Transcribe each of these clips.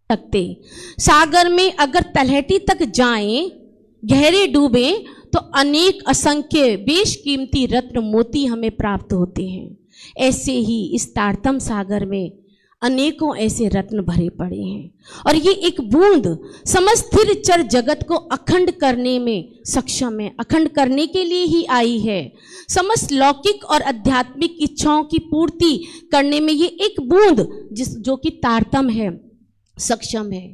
सकते। सागर में अगर तलहटी तक जाएं, गहरे डूबे, तो अनेक असंख्य बेशकीमती रत्न मोती हमें प्राप्त होते हैं। ऐसे ही इस तारतम सागर में अनेकों ऐसे रत्न भरे पड़े हैं और ये एक बूंद समस्त स्थिर चर जगत को अखंड करने में सक्षम है, अखंड करने के लिए ही आई है। समस्त लौकिक और आध्यात्मिक इच्छाओं की पूर्ति करने में ये एक बूंद जो कि तारतम है सक्षम है।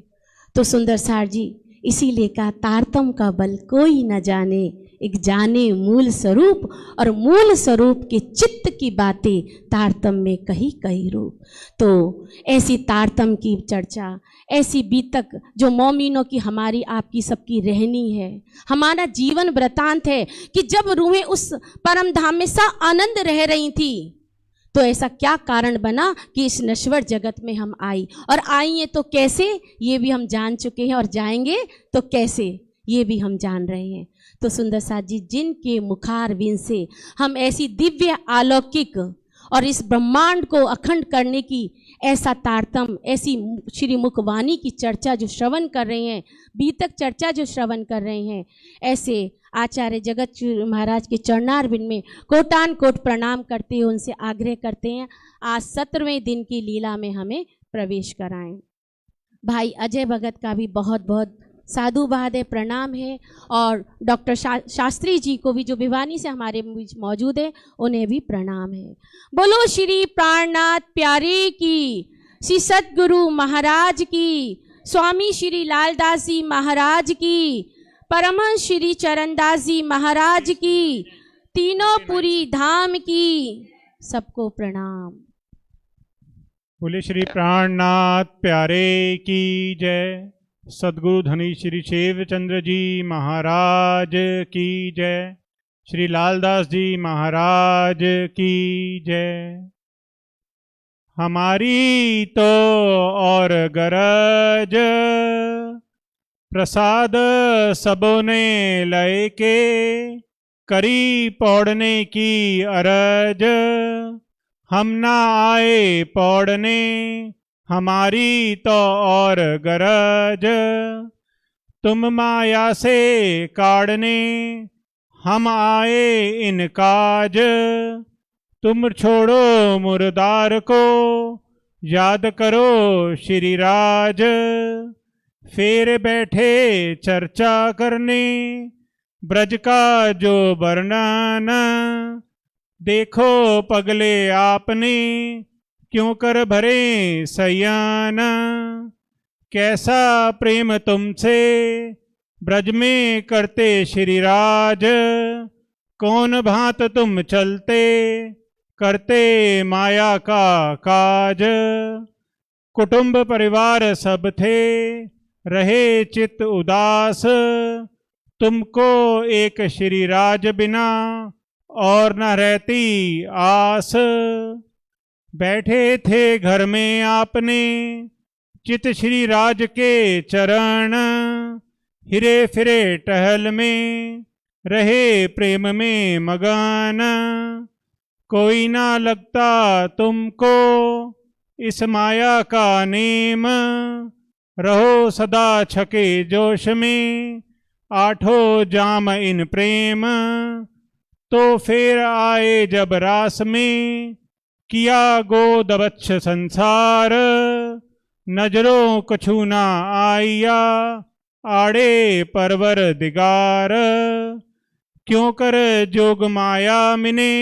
तो सुंदर सार जी इसीलिए कहा तारतम का बल कोई न जाने, एक जाने मूल स्वरूप, और मूल स्वरूप के चित्त की बातें तारतम में कही कही रूप। तो ऐसी तारतम की चर्चा, ऐसी बीतक जो मोमिनों की, हमारी आपकी सबकी रहनी है, हमारा जीवन वृतांत है कि जब रूहें उस परम धाम में सा आनंद रह रही थी, तो ऐसा क्या कारण बना कि इस नश्वर जगत में हम आई, और आई हैं तो कैसे ये भी हम जान चुके हैं, और जाएंगे तो कैसे ये भी हम जान रहे हैं। तो सुंदर साथ जी जिनके मुखारविंद से हम ऐसी दिव्य अलौकिक और इस ब्रह्मांड को अखंड करने की ऐसा तारतम, ऐसी श्री मुखवाणी की चर्चा जो श्रवण कर रहे हैं, बीतक चर्चा जो श्रवण कर रहे हैं, ऐसे आचार्य जगत महाराज के चरणारविंद में कोटान कोट प्रणाम करते हुए उनसे आग्रह करते हैं आज 17वें दिन की लीला में हमें प्रवेश कराएं। भाई अजय भगत का भी बहुत बहुत साधुवाद है, प्रणाम है, और डॉक्टर शास्त्री जी को भी जो भिवानी से हमारे बीच मौजूद है उन्हें भी प्रणाम है। बोलो श्री प्राणनाथ प्यारे की, श्री सतगुरु महाराज की, स्वामी श्री लालदास जी महाराज की, परमहंस श्री चरणदास जी महाराज की, तीनों पुरी धाम की, सबको प्रणाम। बोले श्री प्राणनाथ प्यारे की जय। सदगुरु धनी श्री शिवचंद्र जी महाराज की जय। श्री लालदास जी महाराज की जय। हमारी तो और गरज, प्रसाद सबों ने लय के, करी पौड़ने की अरज, हम ना आए पौड़ने, हमारी तो और गरज, तुम माया से काढ़ने, हम आए इन काज, तुम छोड़ो मुर्दार को, याद करो श्री राज, फेर बैठे चर्चा करने, ब्रज का जो वर्णन, देखो पगले आपने, क्यों कर भरे सयान, कैसा प्रेम तुमसे ब्रज में करते श्री राज, कौन भांत तुम चलते करते माया का काज, कुटुंब परिवार सब थे रहे चित्त उदास, तुमको एक श्री राज बिना और न रहती आस, बैठे थे घर में आपने चित श्री राज के चरण, हिरे फिरे टहल में रहे प्रेम में मगन, कोई ना लगता तुमको इस माया का नेम, रहो सदा छके जोश में आठों जाम इन प्रेम, तो फिर आए जब रास में किया गोदबच्छ संसार, नजरों कछु ना आइया आड़े परवर दिगार, क्यों कर जोग माया मिने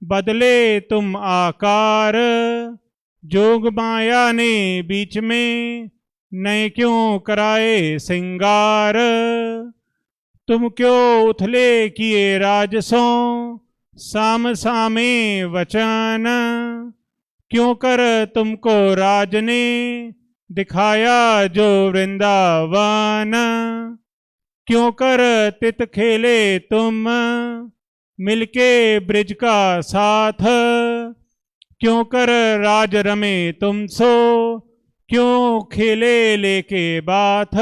बदले तुम आकार, जोग माया ने बीच में नए क्यों कराए सिंगार, तुम क्यों उथले किए राजसों साम सामे वचन, क्यों कर तुमको राज ने दिखाया जो वृंदावन, क्यों कर तित खेले तुम मिलके ब्रिज का साथ, क्यों कर राज रमे तुम सो क्यों खेले लेके बाथ,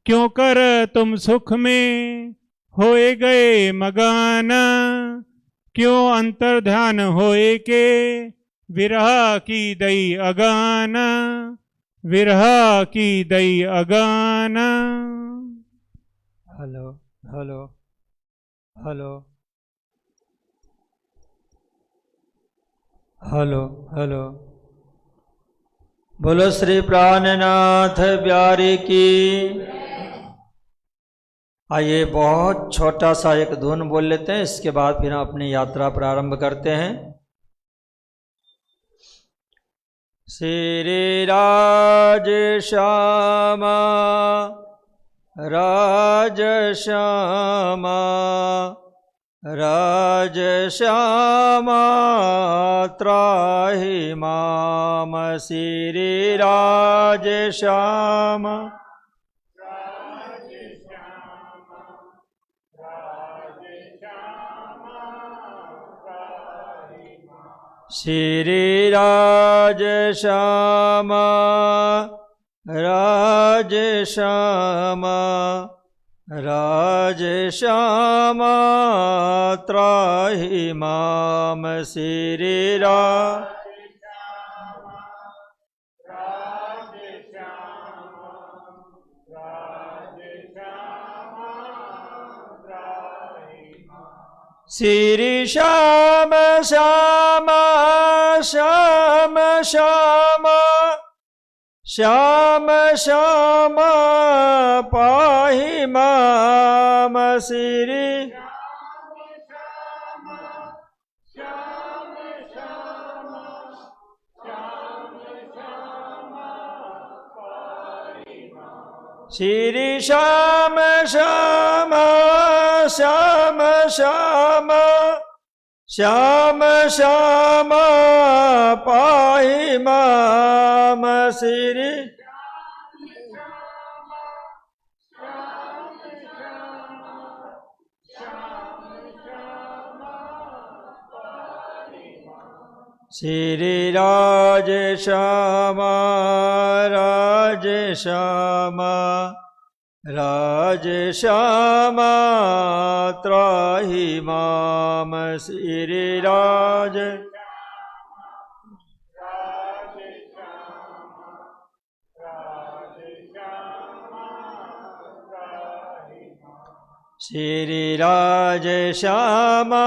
क्यों कर तुम सुख में होए गए मगन, क्यों अंतर ध्यान होए के विरह की दई अगान, विरह की दई अगन। Hello hello hello hello hello. बोलो श्री प्राणनाथ प्यारे की। आइए बहुत छोटा सा एक धुन बोल लेते हैं, इसके बाद फिर हम अपनी यात्रा प्रारंभ करते हैं। श्री राज श्यामा राज श्यामा राज श्यामा त्राहि माम। श्री राज श्यामा श्री राज श्यामा राज श्यामा राज श्यामा त्राहि माम। श्री राज श्री श्याम श्याम श्याम श्याम श्याम श्याम पाहि माम। श्री श्री श्याम श्याम श्याम श्याम श्याम श्याम पाहि माम। श्री श्री राज श्यामा राज श्यामा राज श्यामा त्राहि माम। श्री राज श्री राज श्यामा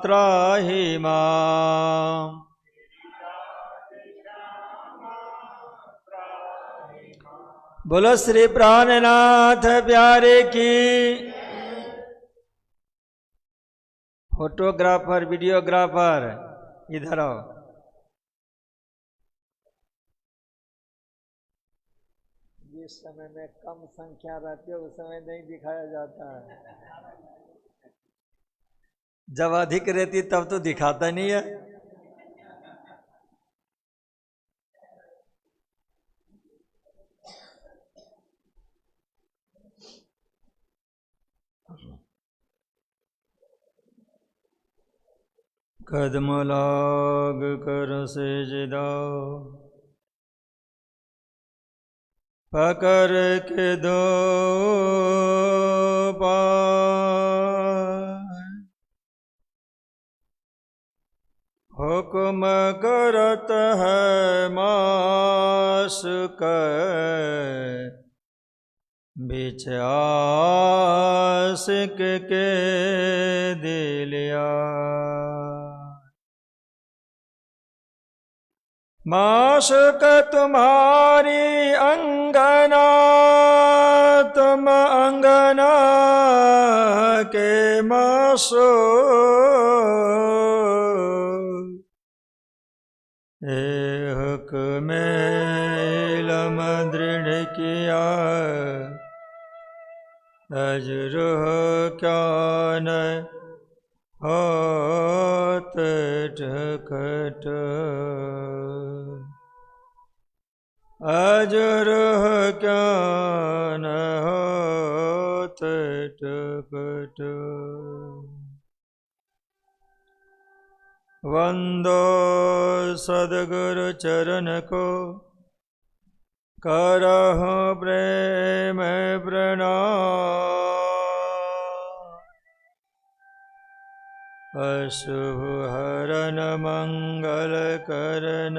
त्राहि माम। बोलो श्री प्राणनाथ प्यारे की। फोटोग्राफर वीडियोग्राफर इधर आओ। जिस समय में कम संख्या रहती है उस समय नहीं दिखाया जाता है, जब अधिक रहती तब तो दिखाता नहीं है। कदम लाग कर सेज दाओ, पकड़ के दो पाय, हुक्म करत है मास कर, बिच आशिक के दिलिया। माशुक तुम्हारी अंगना, तुम अंगना के माशो, हुक्म इलम दृढ़ किया, अजरुह क्या न होत ठकट, अजरुह क्या न होत ठकट। वंदो सद्गुरु चरण को, करहु प्रेम प्रणाम, अशुभ हरन मंगल करन,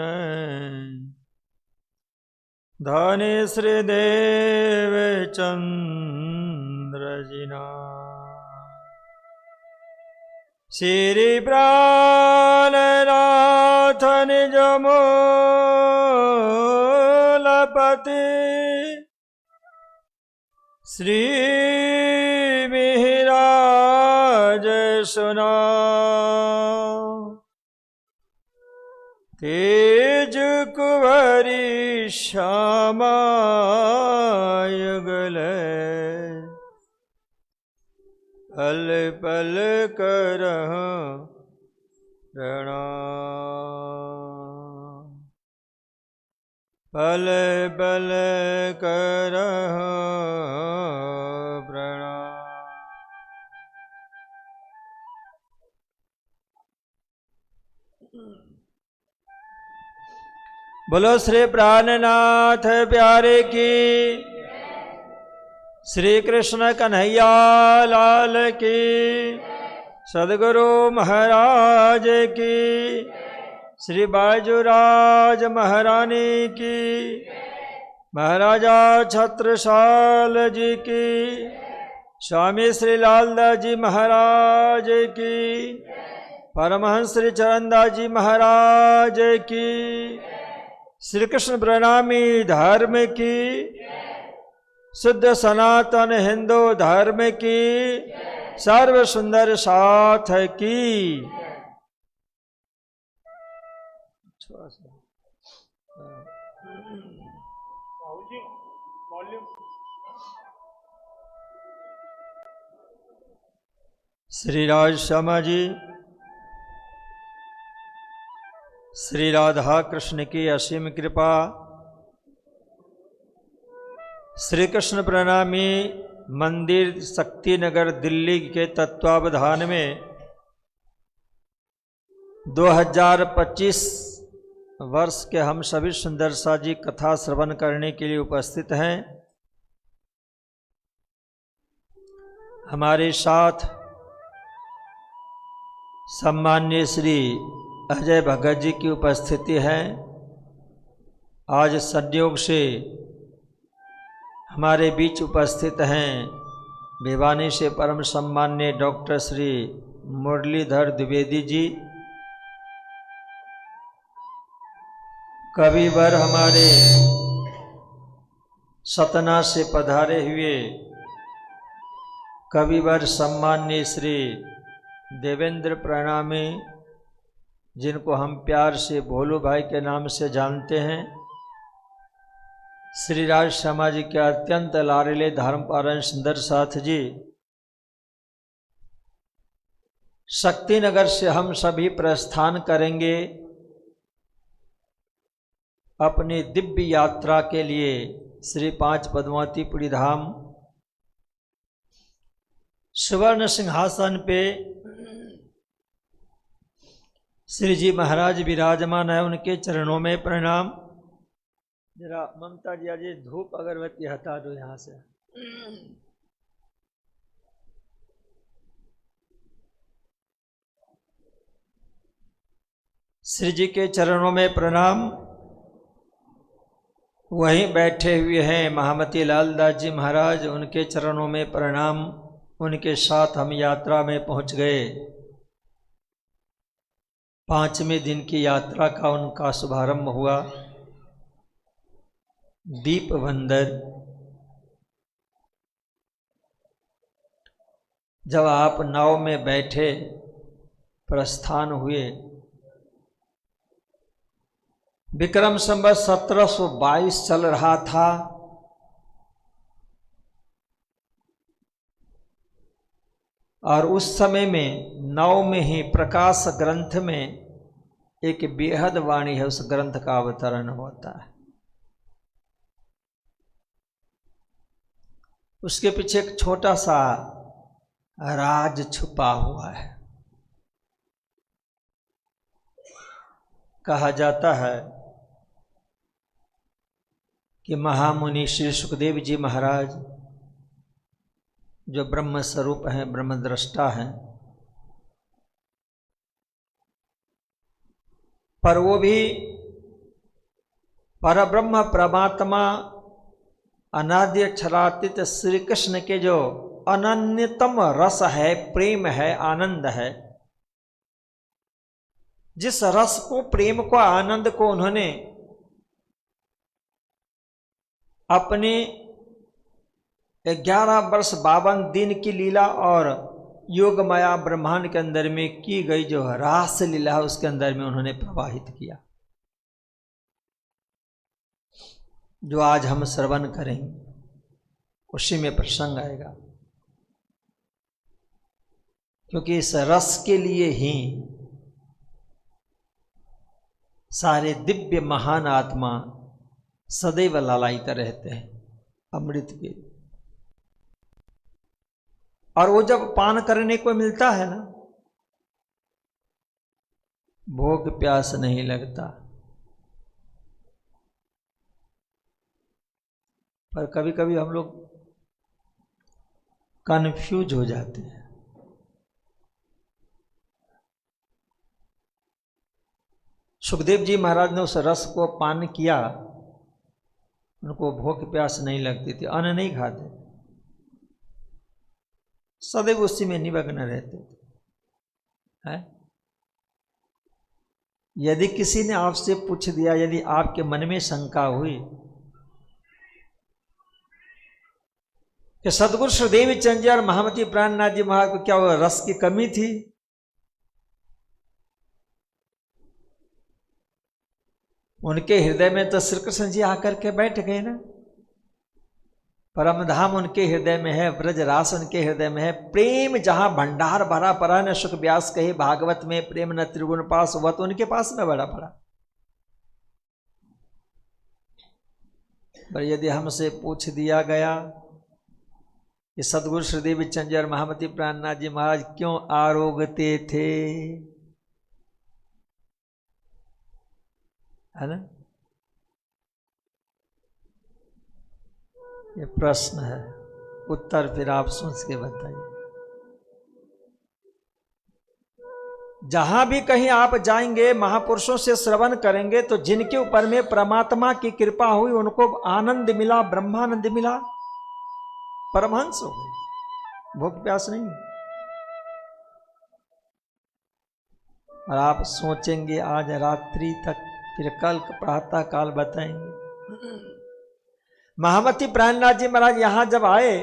धनी श्रीदेव चंद्र जिना श्री प्राणनाथ निज मूलपति श्री मिहिराज सुना तेज कुंवरी श्यामा युगल पल पल करहु प्रणाम पल पल करहु प्रणाम। बोलो श्री प्राणनाथ प्यारे की, श्री कृष्ण कन्हैया लाल की, सदगुरु महाराज की, श्री बाजूराज महारानी की, महाराजा छत्रसाल जी की, स्वामी श्री लालदास जी महाराज की, परमहंस श्री चरणदास जी महाराज की, श्री कृष्ण प्रणामी धर्म की, शुद्ध सनातन हिंदू धर्म की, सर्व सुंदर साथ की। श्री राज श्यामा जी, श्री राधा कृष्ण की असीम कृपा, श्री कृष्ण प्रणामी मंदिर शक्तिनगर दिल्ली के तत्वावधान में 2025 वर्ष के हम सभी सुंदर सा जी कथा श्रवण करने के लिए उपस्थित हैं। हमारे साथ सम्मान्य श्री अजय भगत जी की उपस्थिति है। आज संयोग से हमारे बीच उपस्थित हैं भिवानी से परम सम्मान्य डॉक्टर श्री मुरलीधर द्विवेदी जी, कविवर हमारे सतना से पधारे हुए कविवर सम्मान्य श्री देवेंद्र प्रणामी, जिनको हम प्यार से भोलू भाई के नाम से जानते हैं, श्री राज श्यामा जी के अत्यंत लाडले धर्मपालन सुंदर साथ जी, शक्तिनगर से हम सभी प्रस्थान करेंगे अपनी दिव्य यात्रा के लिए श्री 5 पद्मावतीपुरी धाम। सुवर्ण सिंहासन पे श्री जी महाराज विराजमान है, उनके चरणों में प्रणाम। जरा ममता जी आज धूप अगरबत्ती हटा दो यहाँ से। श्री जी के चरणों में प्रणाम। वहीं बैठे हुए हैं महामती लालदास जी महाराज, उनके चरणों में प्रणाम। उनके साथ हम यात्रा में पहुंच गए। 5वें दिन की यात्रा का उनका शुभारंभ हुआ। दीप बंदर, जब आप नाव में बैठे प्रस्थान हुए, विक्रम संवत 1722 चल रहा था। और उस समय में नाव में ही प्रकाश ग्रंथ में एक बेहद वाणी है, उस ग्रंथ का अवतरण होता है। उसके पीछे एक छोटा सा राज छुपा हुआ है। कहा जाता है कि महामुनि श्री सुखदेव जी महाराज, जो ब्रह्म स्वरूप हैं, ब्रह्मद्रष्टा हैं, पर वो भी परब्रह्म परमात्मा अनादि अक्षरातीत श्री कृष्ण के जो अनन्यतम रस है, प्रेम है, आनंद है, जिस रस को, प्रेम को, आनंद को उन्होंने अपने 11 वर्ष 52 दिन की लीला और योग माया ब्रह्मांड के अंदर में की गई जो रास लीला है उसके अंदर में उन्होंने प्रवाहित किया, जो आज हम श्रवण करेंगे उसी में प्रसंग आएगा। क्योंकि इस रस के लिए ही सारे दिव्य महान आत्मा सदैव लालायित रहते हैं अमृत के। और वो जब पान करने को मिलता है ना, भूख प्यास नहीं लगता। पर कभी कभी हम लोग कंफ्यूज हो जाते हैं। सुखदेव जी महाराज ने उस रस को पान किया, उनको भूख प्यास नहीं लगती थी, अन्न नहीं खाते, सदैव उसी में निमग्न रहते थे। है? यदि किसी ने आपसे पूछ दिया, यदि आपके मन में शंका हुई कि सदगुरु श्रीदेवी चंद जी और महामती प्राणनाथ जी महाराज को क्या वो रस की कमी थी, उनके हृदय में तो श्री कृष्ण जी आकर के बैठ गए ना। परम धाम उनके हृदय में है, ब्रज रास उनके हृदय में है। प्रेम जहां भंडार भरा पड़ा न, सुख व्यास कहे भागवत में, प्रेम न त्रिगुण पास हुआ, तो उनके पास में बड़ा पड़ा। पर यदि हमसे पूछ दिया गया कि सदगुरु श्रीदेवी चंद जी और महामती प्राणनाथ जी महाराज क्यों आरोगते थे, है ना, ये प्रश्न है। उत्तर फिर आप सोच के बताइए। जहां भी कहीं आप जाएंगे, महापुरुषों से श्रवण करेंगे, तो जिनके ऊपर में परमात्मा की कृपा हुई उनको आनंद मिला, ब्रह्मानंद मिला, परमहंस हो गए, भूख प्यास नहीं। और आप सोचेंगे आज रात्रि तक, फिर कल प्रातः काल बताएंगे। महामती प्राणनाथ जी महाराज यहां जब आए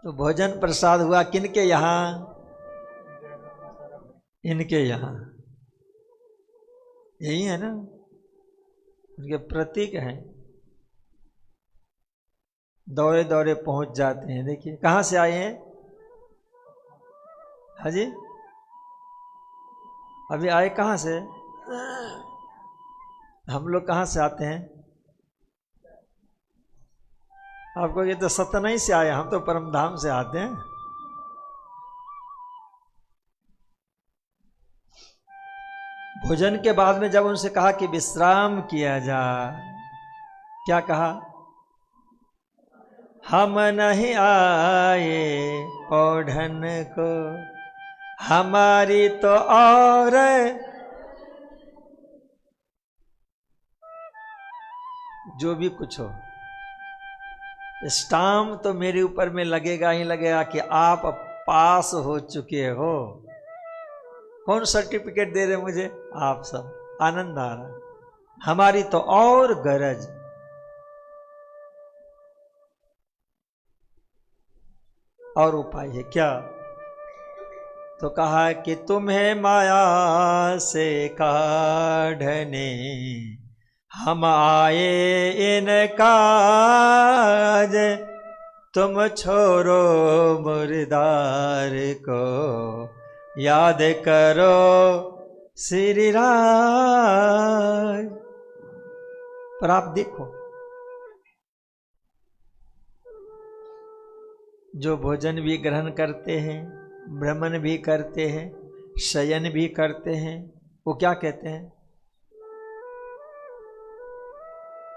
तो भोजन प्रसाद हुआ किनके यहां? इनके यहां। यही है ना, उनके प्रतीक हैं। दौड़े दौड़े पहुंच जाते हैं। देखिए कहां से आए हैं? हाजी अभी आए कहां से? हम लोग कहां से आते हैं? आपको ये तो सतनई से आए, हम तो परमधाम से आते हैं। भोजन के बाद में जब उनसे कहा कि विश्राम किया जाए, क्या कहा? हम नहीं आए पौधन को, हमारी तो और जो भी कुछ हो, स्टाम्प तो मेरे ऊपर में लगेगा ही लगेगा कि आप पास हो चुके हो। कौन सर्टिफिकेट दे रहे मुझे? आप सब। आनंद आ रहा। हमारी तो और गरज। और उपाय है क्या? तो कहा कि तुम्हें माया से काढ़ने हम आए इन काज, तुम छोड़ो मुर्दार को, याद करो श्री राज। पर आप देखो, जो भोजन भी ग्रहण करते हैं, भ्रमण भी करते हैं, शयन भी करते हैं, वो क्या कहते हैं?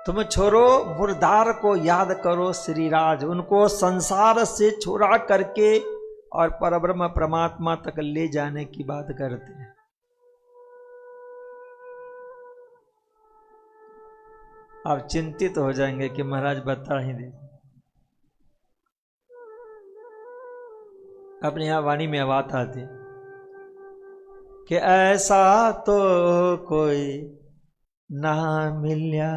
तुम छोड़ो मुर्दार को, याद करो श्री राज। उनको संसार से छुड़ा करके और परब्रह्म परमात्मा तक ले जाने की बात करते हैं। आप चिंतित हो जाएंगे कि महाराज बता ही दे। अपने यहाँ वाणी में बात आती कि ऐसा तो कोई ना मिल्या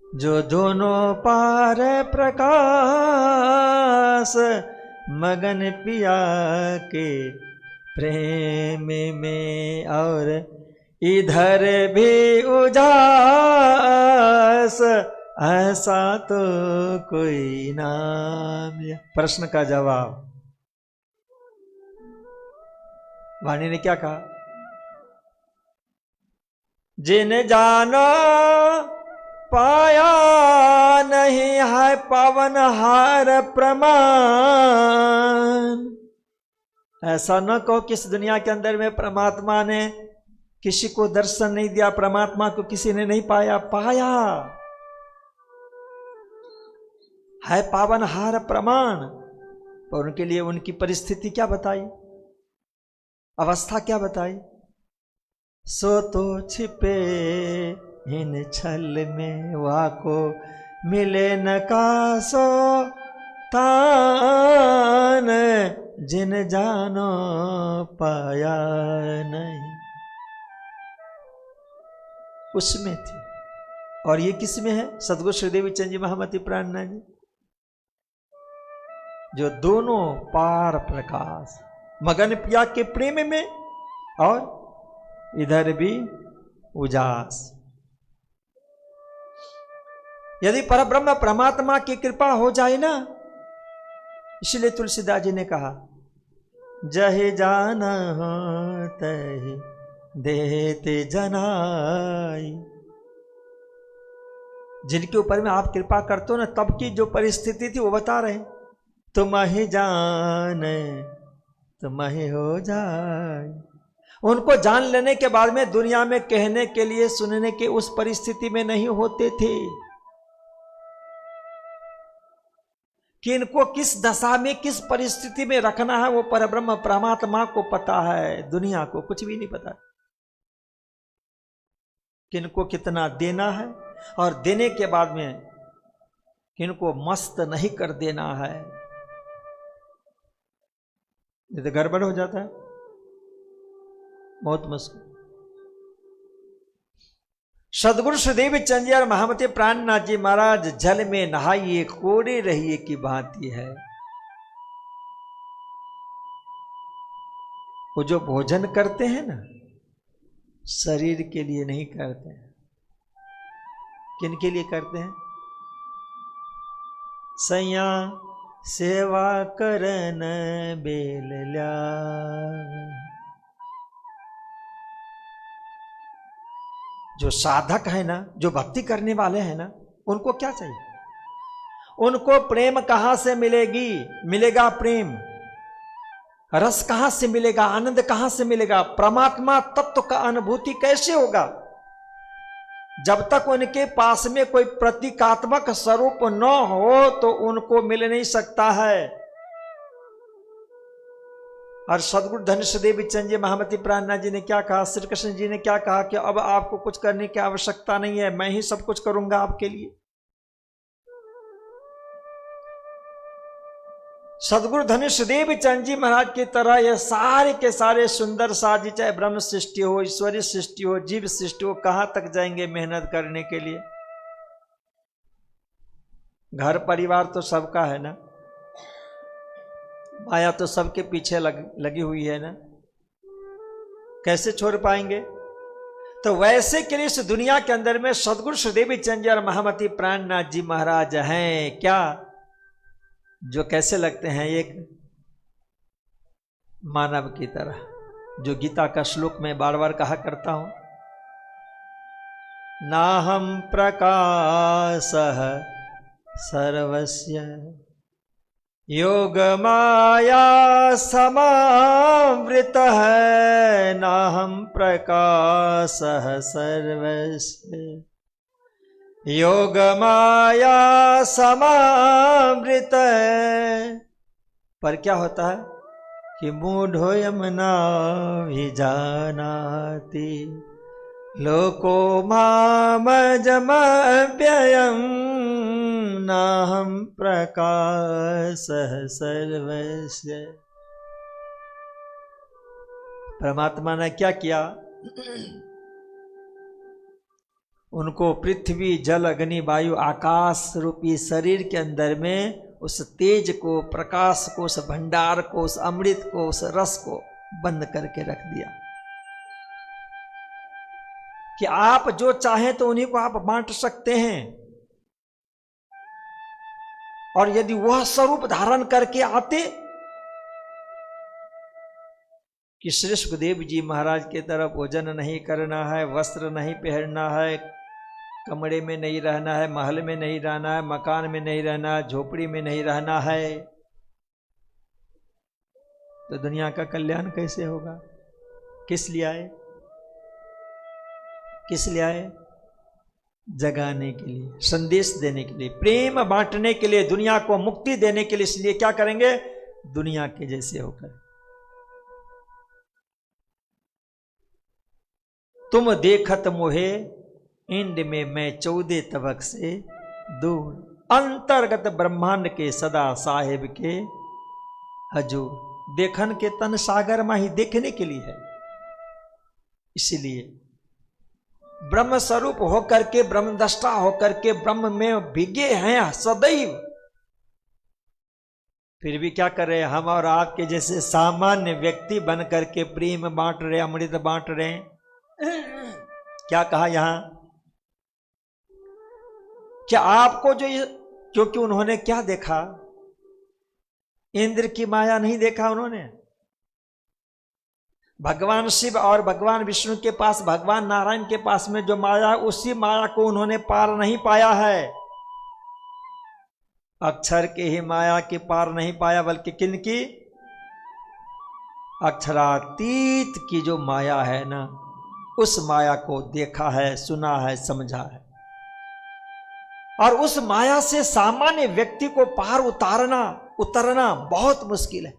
जो दोनों पार प्रकाश मगन पिया के प्रेम में और इधर भी उजास ऐसा तो कोई ना मिला। प्रश्न का जवाब वाणी ने क्या कहा? जिन जाना पाया नहीं है पावन हार प्रमाण। ऐसा न कहो कि इस दुनिया के अंदर में परमात्मा ने किसी को दर्शन नहीं दिया, परमात्मा को किसी ने नहीं पाया। पाया है पावन हार प्रमाण, पर उनके लिए उनकी परिस्थिति क्या बताई, अवस्था क्या बताई? सो तो छिपे इन छल में वाको मिले न का सो तान जिन जानो पाया नहीं। उसमें थी। और ये किस में है? सदगुरु श्रीदेवी चंद जी महामती प्राणनाथ जी, जो दोनों पार प्रकाश मगन पिया के प्रेम में और इधर भी उजास। यदि परब्रह्म परमात्मा की कृपा हो जाए ना, इसलिए तुलसीदास जी ने कहा जहि जाना हो तहि देते जनाई। जिनके ऊपर में आप कृपा करते हो ना, तब की जो परिस्थिति थी वो बता रहे, तुम ही जाने तुम ही हो जाए। उनको जान लेने के बाद में दुनिया में कहने के लिए सुनने के उस परिस्थिति में नहीं होते थे कि इनको किस दशा में किस परिस्थिति में रखना है। वो परब्रह्म परमात्मा को पता है, दुनिया को कुछ भी नहीं पता किनको कितना देना है, और देने के बाद में किनको मस्त नहीं कर देना है। ये तो गड़बड़ हो जाता है, बहुत मुश्किल। सदगुरु श्रीदेव चंद जी और महामती प्राणनाथ जी महाराज जल में नहाइए कोरे रहिए की भांति है। वो जो भोजन करते हैं ना, शरीर के लिए नहीं करते हैं। किन के लिए करते हैं? सैया सेवा करन बेल ल्या। जो साधक है ना, जो भक्ति करने वाले हैं ना, उनको क्या चाहिए? उनको प्रेम कहां से मिलेगी? मिलेगा प्रेम। रस कहां से मिलेगा? आनंद कहां से मिलेगा? परमात्मा तत्व का अनुभूति कैसे होगा? जब तक उनके पास में कोई प्रतीकात्मक स्वरूप न हो तो उनको मिल नहीं सकता है। और सदगुरु धनुष देवी चंद जी महामती प्राणनाथ जी ने क्या कहा? श्री कृष्ण जी ने क्या कहा कि अब आपको कुछ करने की आवश्यकता नहीं है, मैं ही सब कुछ करूंगा आपके लिए। सदगुरु धनुष देवी चंद जी महाराज की तरह ये सारे के सारे सुंदर साजी, चाहे ब्रह्म सृष्टि हो, ईश्वरीय सृष्टि हो, जीव सृष्टि हो, कहां तक जाएंगे मेहनत करने के लिए? घर परिवार तो सबका है ना, माया तो सबके पीछे लगी हुई है ना, कैसे छोड़ पाएंगे? तो वैसे के लिए इस दुनिया के अंदर में सदगुरु श्रीदेवी चंद जी और महामती प्राणनाथ जी महाराज हैं क्या, जो कैसे लगते हैं? एक मानव की तरह, जो गीता का श्लोक मैं बार बार कहा करता हूं, नाहं प्रकाशः सर्वस्य योग माया समावृतः, नाहं प्रकाशः सर्वस्य योग माया समावृत। पर क्या होता है कि मूढ़ोऽयं नाभिजानाति लोको मामजमव्ययम् नाहं प्रकाशः सर्वस्य। परमात्मा ने क्या किया? उनको पृथ्वी जल अग्नि वायु आकाश रूपी शरीर के अंदर में उस तेज को, प्रकाश को, उस भंडार को, उस अमृत को, उस रस को बंद करके रख दिया कि आप जो चाहें तो उन्हीं को आप बांट सकते हैं। और यदि वह स्वरूप धारण करके आते कि श्री सुखदेव जी महाराज की तरफ भोजन नहीं करना है, वस्त्र नहीं पहनना है, कमरे में नहीं रहना है, महल में नहीं रहना है, मकान में नहीं रहना है, झोपड़ी में नहीं रहना है, तो दुनिया का कल्याण कैसे होगा? किस लिए आए? किस लिए आए? जगाने के लिए, संदेश देने के लिए, प्रेम बांटने के लिए, दुनिया को मुक्ति देने के लिए। इसलिए क्या करेंगे? दुनिया के जैसे होकर। तुम देखत मोहे इंड में मैं 14 तबक से दूर, अंतर्गत ब्रह्मांड के सदा साहेब के हजूर। देखन के तन सागर में ही देखने के लिए है। इसलिए ब्रह्म स्वरूप होकर के, ब्रह्मदृष्टा होकर के, ब्रह्म में भिगे हैं सदैव, फिर भी क्या कर रहे हैं? हम और आपके जैसे सामान्य व्यक्ति बन करके प्रेम बांट रहे, अमृत बांट रहे। क्या कहा यहां? क्या आपको जो ये, क्योंकि उन्होंने क्या देखा? इंद्र की माया नहीं देखा उन्होंने। भगवान शिव और भगवान विष्णु के पास, भगवान नारायण के पास में जो माया, उसी माया को उन्होंने पार नहीं पाया है। अक्षर के ही माया के पार नहीं पाया, बल्कि किनकी? अक्षरातीत की जो माया है ना, उस माया को देखा है, सुना है, समझा है। और उस माया से सामान्य व्यक्ति को पार उतरना बहुत मुश्किल है।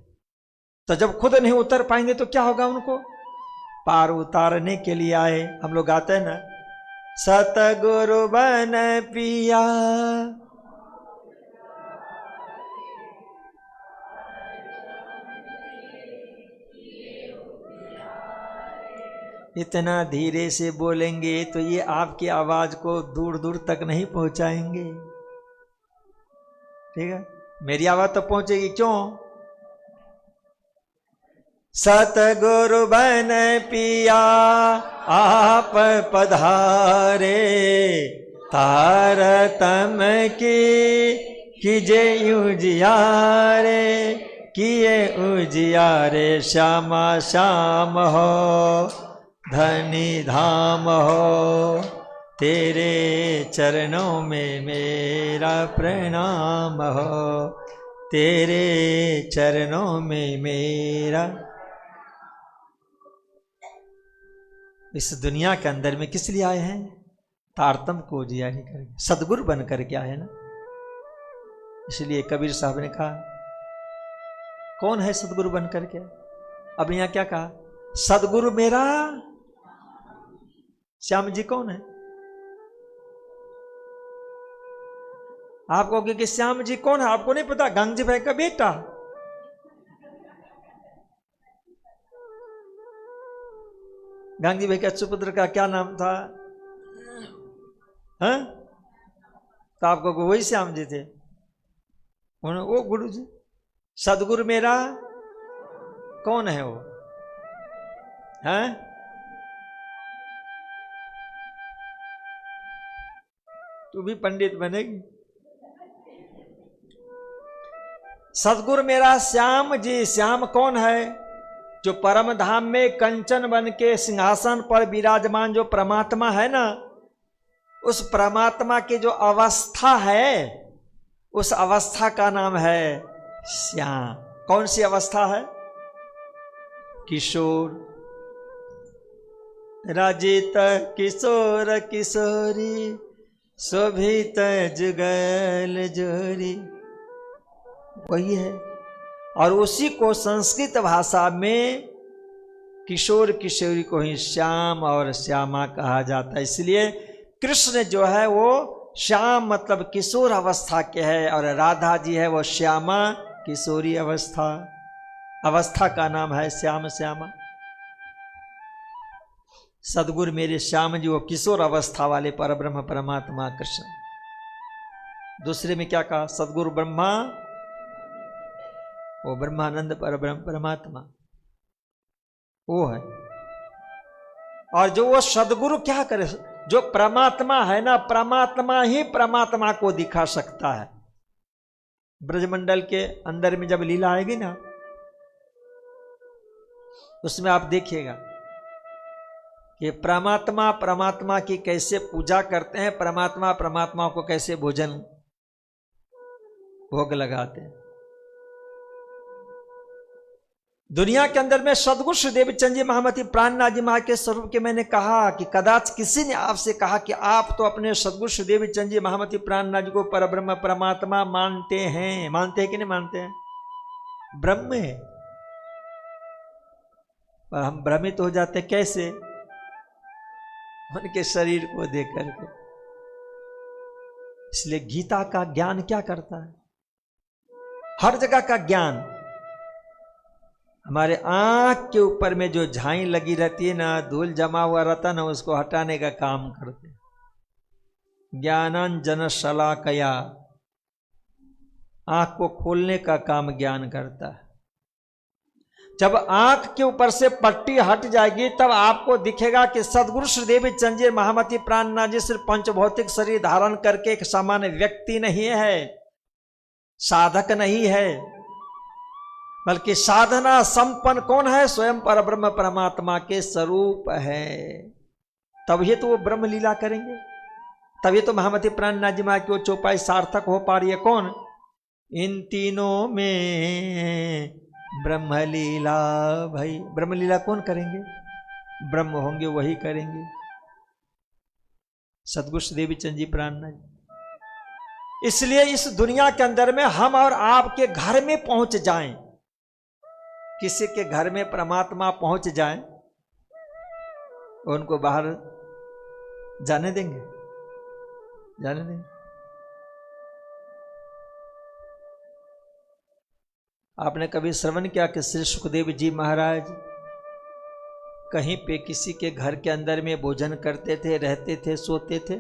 तो जब खुद नहीं उतर पाएंगे तो क्या होगा? उनको पार उतारने के लिए आए। हम लोग गाते हैं ना, सतगुरु बन पिया इतना धीरे से बोलेंगे तो ये आपकी आवाज को दूर दूर तक नहीं पहुंचाएंगे। ठीक है, मेरी आवाज तो पहुंचेगी। क्यों? सतगुरु बन पिया आप पधारे, तारतम कीजे उजियारे, किए उजियारे श्यामा श्याम हो, धनी धाम हो, तेरे चरणों में मेरा प्रणाम हो, तेरे चरणों में मेरा। इस दुनिया के अंदर में किस लिए आए हैं? तारतम को जियारी करके, सदगुरु बन करके आए ना। इसलिए कबीर साहब ने कहा, कौन है सदगुरु बन करके? अब यहां क्या कहा? सदगुरु मेरा श्याम जी कौन है? आपको कि श्याम जी कौन है आपको नहीं पता? गंगजी भाई का बेटा। गंगजी भाई का सुपुत्र का क्या नाम था? हैं? तो आपको वही श्याम जी थे। वो गुरु जी। सदगुरु मेरा कौन है? वो हैं? तू भी पंडित बनेगी। सदगुरु मेरा श्याम जी। श्याम कौन है? जो परम धाम में कंचन बन के सिंहासन पर विराजमान जो परमात्मा है ना, उस परमात्मा की जो अवस्था है, उस अवस्था का नाम है श्याम। कौन सी अवस्था है? किशोर, राजित किशोर किशोरी, शोभित जुगल जोरी, वही है। और उसी को संस्कृत भाषा में किशोर किशोरी को ही श्याम और श्यामा कहा जाता है। इसलिए कृष्ण जो है वो श्याम मतलब किशोर अवस्था के है, और राधा जी है वो श्यामा किशोरी अवस्था का नाम है श्याम श्यामा। सदगुरु मेरे श्याम जी वो किशोर अवस्था वाले परब्रह्म परमात्मा कृष्ण। दूसरे में क्या कहा? सदगुरु ब्रह्मा, वो ब्रह्मानंद परब्रह्म परमात्मा वो है। और जो वो सदगुरु क्या करे, जो परमात्मा है ना, परमात्मा ही परमात्मा को दिखा सकता है। ब्रजमंडल के अंदर में जब लीला आएगी ना, उसमें आप देखिएगा कि परमात्मा परमात्मा की कैसे पूजा करते हैं, परमात्मा परमात्मा को कैसे भोजन भोग लगाते हैं। दुनिया के अंदर में सदगुरु श्री देवचंद जी महामती प्राणनाथ जी महाराज के स्वरूप के मैंने कहा कि कदाच किसी ने आपसे कहा कि आप तो अपने सदगुरु श्री देवचंद जी महामती प्राणनाथ जी को परब्रह्म परमात्मा मानते हैं कि नहीं मानते हैं? ब्रह्म है, पर हम भ्रमित हो जाते कैसे? उनके शरीर को देख करके। इसलिए गीता का ज्ञान क्या करता है? हर जगह का ज्ञान। हमारे आंख के ऊपर में जो झाई लगी रहती है ना, धूल जमा हुआ रहता ना, उसको हटाने का काम करते हैं। ज्ञानांजन शलाकया, आंख को खोलने का काम ज्ञान करता है। जब आंख के ऊपर से पट्टी हट जाएगी तब आपको दिखेगा कि सदगुरु श्री देवचंद जी महामती प्राणनाथ जी सिर्फ पंचभौतिक शरीर धारण करके एक सामान्य व्यक्ति नहीं है, साधक नहीं है, बल्कि साधना संपन्न कौन है? स्वयं परब्रह्म परमात्मा के स्वरूप है। तभी तो वो ब्रह्म लीला करेंगे, तभी तो महामती प्राणनाथ जी महाराज की वो चौपाई सार्थक हो पा रही है। कौन? इन तीनों में ब्रह्म लीला। भाई ब्रह्म लीला कौन करेंगे? ब्रह्म होंगे वही करेंगे, सदगुरु श्री देवचंद जी प्राणनाथ जी। इसलिए इस दुनिया के अंदर में हम और आपके घर में पहुंच जाएं, किसी के घर में परमात्मा पहुंच जाए, उनको बाहर जाने देंगे? जाने देंगे? आपने कभी श्रवण किया कि श्री सुखदेव जी महाराज कहीं पे किसी के घर के अंदर में भोजन करते थे, रहते थे, सोते थे?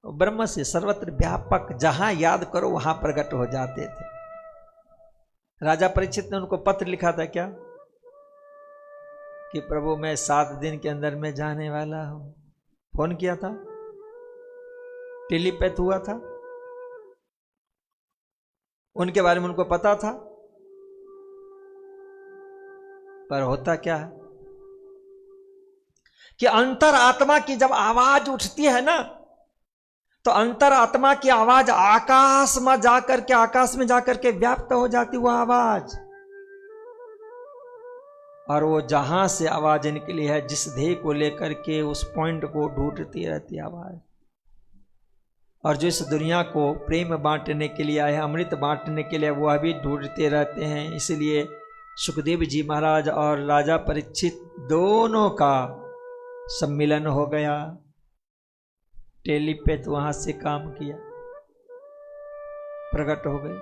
ब्रह्म से सर्वत्र व्यापक, जहां याद करो वहां प्रकट हो जाते थे। राजा परीक्षित ने उनको पत्र लिखा था क्या कि प्रभु मैं 7 दिन के अंदर में जाने वाला हूं। फोन किया था, टेलीपैथ हुआ था, उनके बारे में उनको पता था। पर होता क्या है कि अंतर आत्मा की जब आवाज उठती है ना, तो अंतर आत्मा की आवाज आकाश में जाकर के व्याप्त हो जाती वो आवाज। और वो जहां से आवाज निकली है, जिस ध्येय को लेकर के, उस पॉइंट को ढूंढती रहती आवाज। और जो इस दुनिया को प्रेम बांटने के लिए आए, अमृत बांटने के लिए, वह भी ढूंढते रहते हैं। इसलिए सुखदेव जी महाराज और राजा परीक्षित दोनों का सम्मिलन हो गया। टेलीपैथ वहां से काम किया, प्रकट हो गए।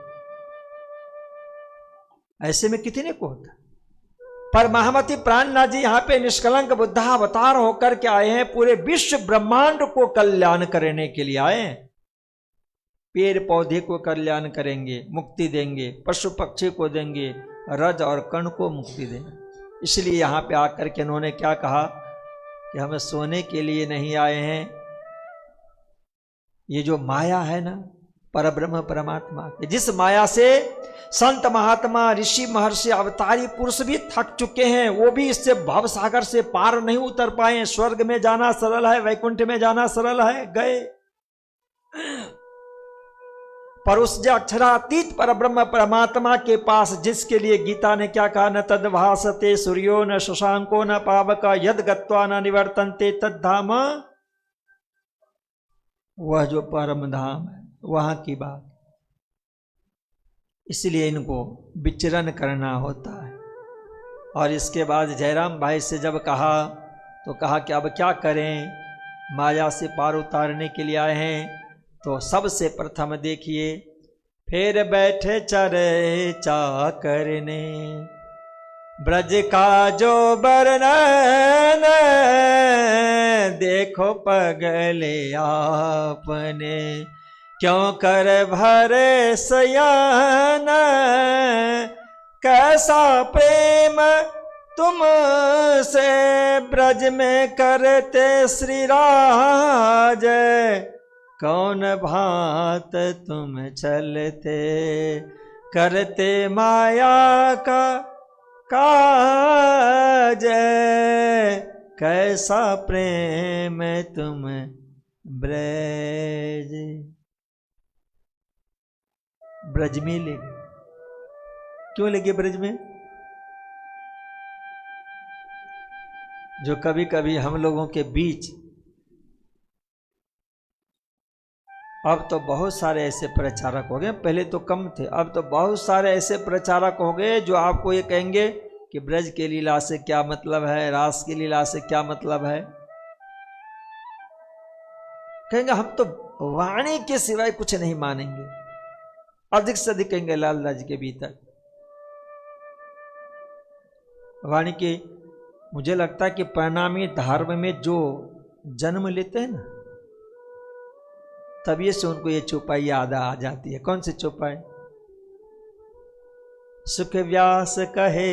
ऐसे में कितने को होता। पर महामती प्राणनाथ जी यहां पे निष्कलंक बुद्धावतार होकर के आए हैं, पूरे विश्व ब्रह्मांड को कल्याण करने के लिए आए हैं। पेड़ पौधे को कल्याण करेंगे, मुक्ति देंगे, पशु पक्षी को देंगे, रज और कण को मुक्ति देंगे। इसलिए यहां पे आकर के उन्होंने क्या कहा कि हम सोने के लिए नहीं आए हैं। ये जो माया है ना, परब्रह्म परमात्मा के, जिस माया से संत महात्मा ऋषि महर्षि अवतारी पुरुष भी थक चुके हैं, वो भी इससे भव सागर से पार नहीं उतर पाए। स्वर्ग में जाना सरल है, वैकुंठ में जाना सरल है, गए। पर उस जो अक्षरातीत परब्रह्म परमात्मा के पास, जिसके लिए गीता ने क्या कहा, न तद्भासते सूर्यो न शशांको न पावक यद गत्वा न निवर्तन्ते तद्धाम, वह जो परम धाम है, वहां की बात। इसलिए इनको विचरण करना होता है। और इसके बाद जयराम भाई से जब कहा तो कहा कि अब क्या करें, माया से पार उतारने के लिए आए हैं। तो सबसे प्रथम देखिए, फिर बैठे चर्चा करने, ब्रज का जो वर्णन देखो पगले आपने, क्यों कर भरे सयान, कैसा प्रेम तुमसे ब्रज में करते श्री राज, कौन भांत तुम चलते करते माया का काज, कैसा प्रेम तुम ब्रज में ले गए। क्यों लगे ब्रज में? जो कभी कभी हम लोगों के बीच, अब तो बहुत सारे ऐसे प्रचारक हो गए, पहले तो कम थे, अब तो बहुत सारे ऐसे प्रचारक हो गए जो आपको ये कहेंगे कि ब्रज के लीला से क्या मतलब है, रास की लीला से क्या मतलब है। कहेंगे हम तो वाणी के सिवाय कुछ नहीं मानेंगे, अधिक से अधिक कहेंगे लाल राज के भीतर वाणी के। मुझे लगता है कि परिणामी धर्म में जो जन्म लेते हैं ना, तभी से उनको ये चौपाई याद आ जाती है। कौन सी चौपाई? सुख व्यास कहे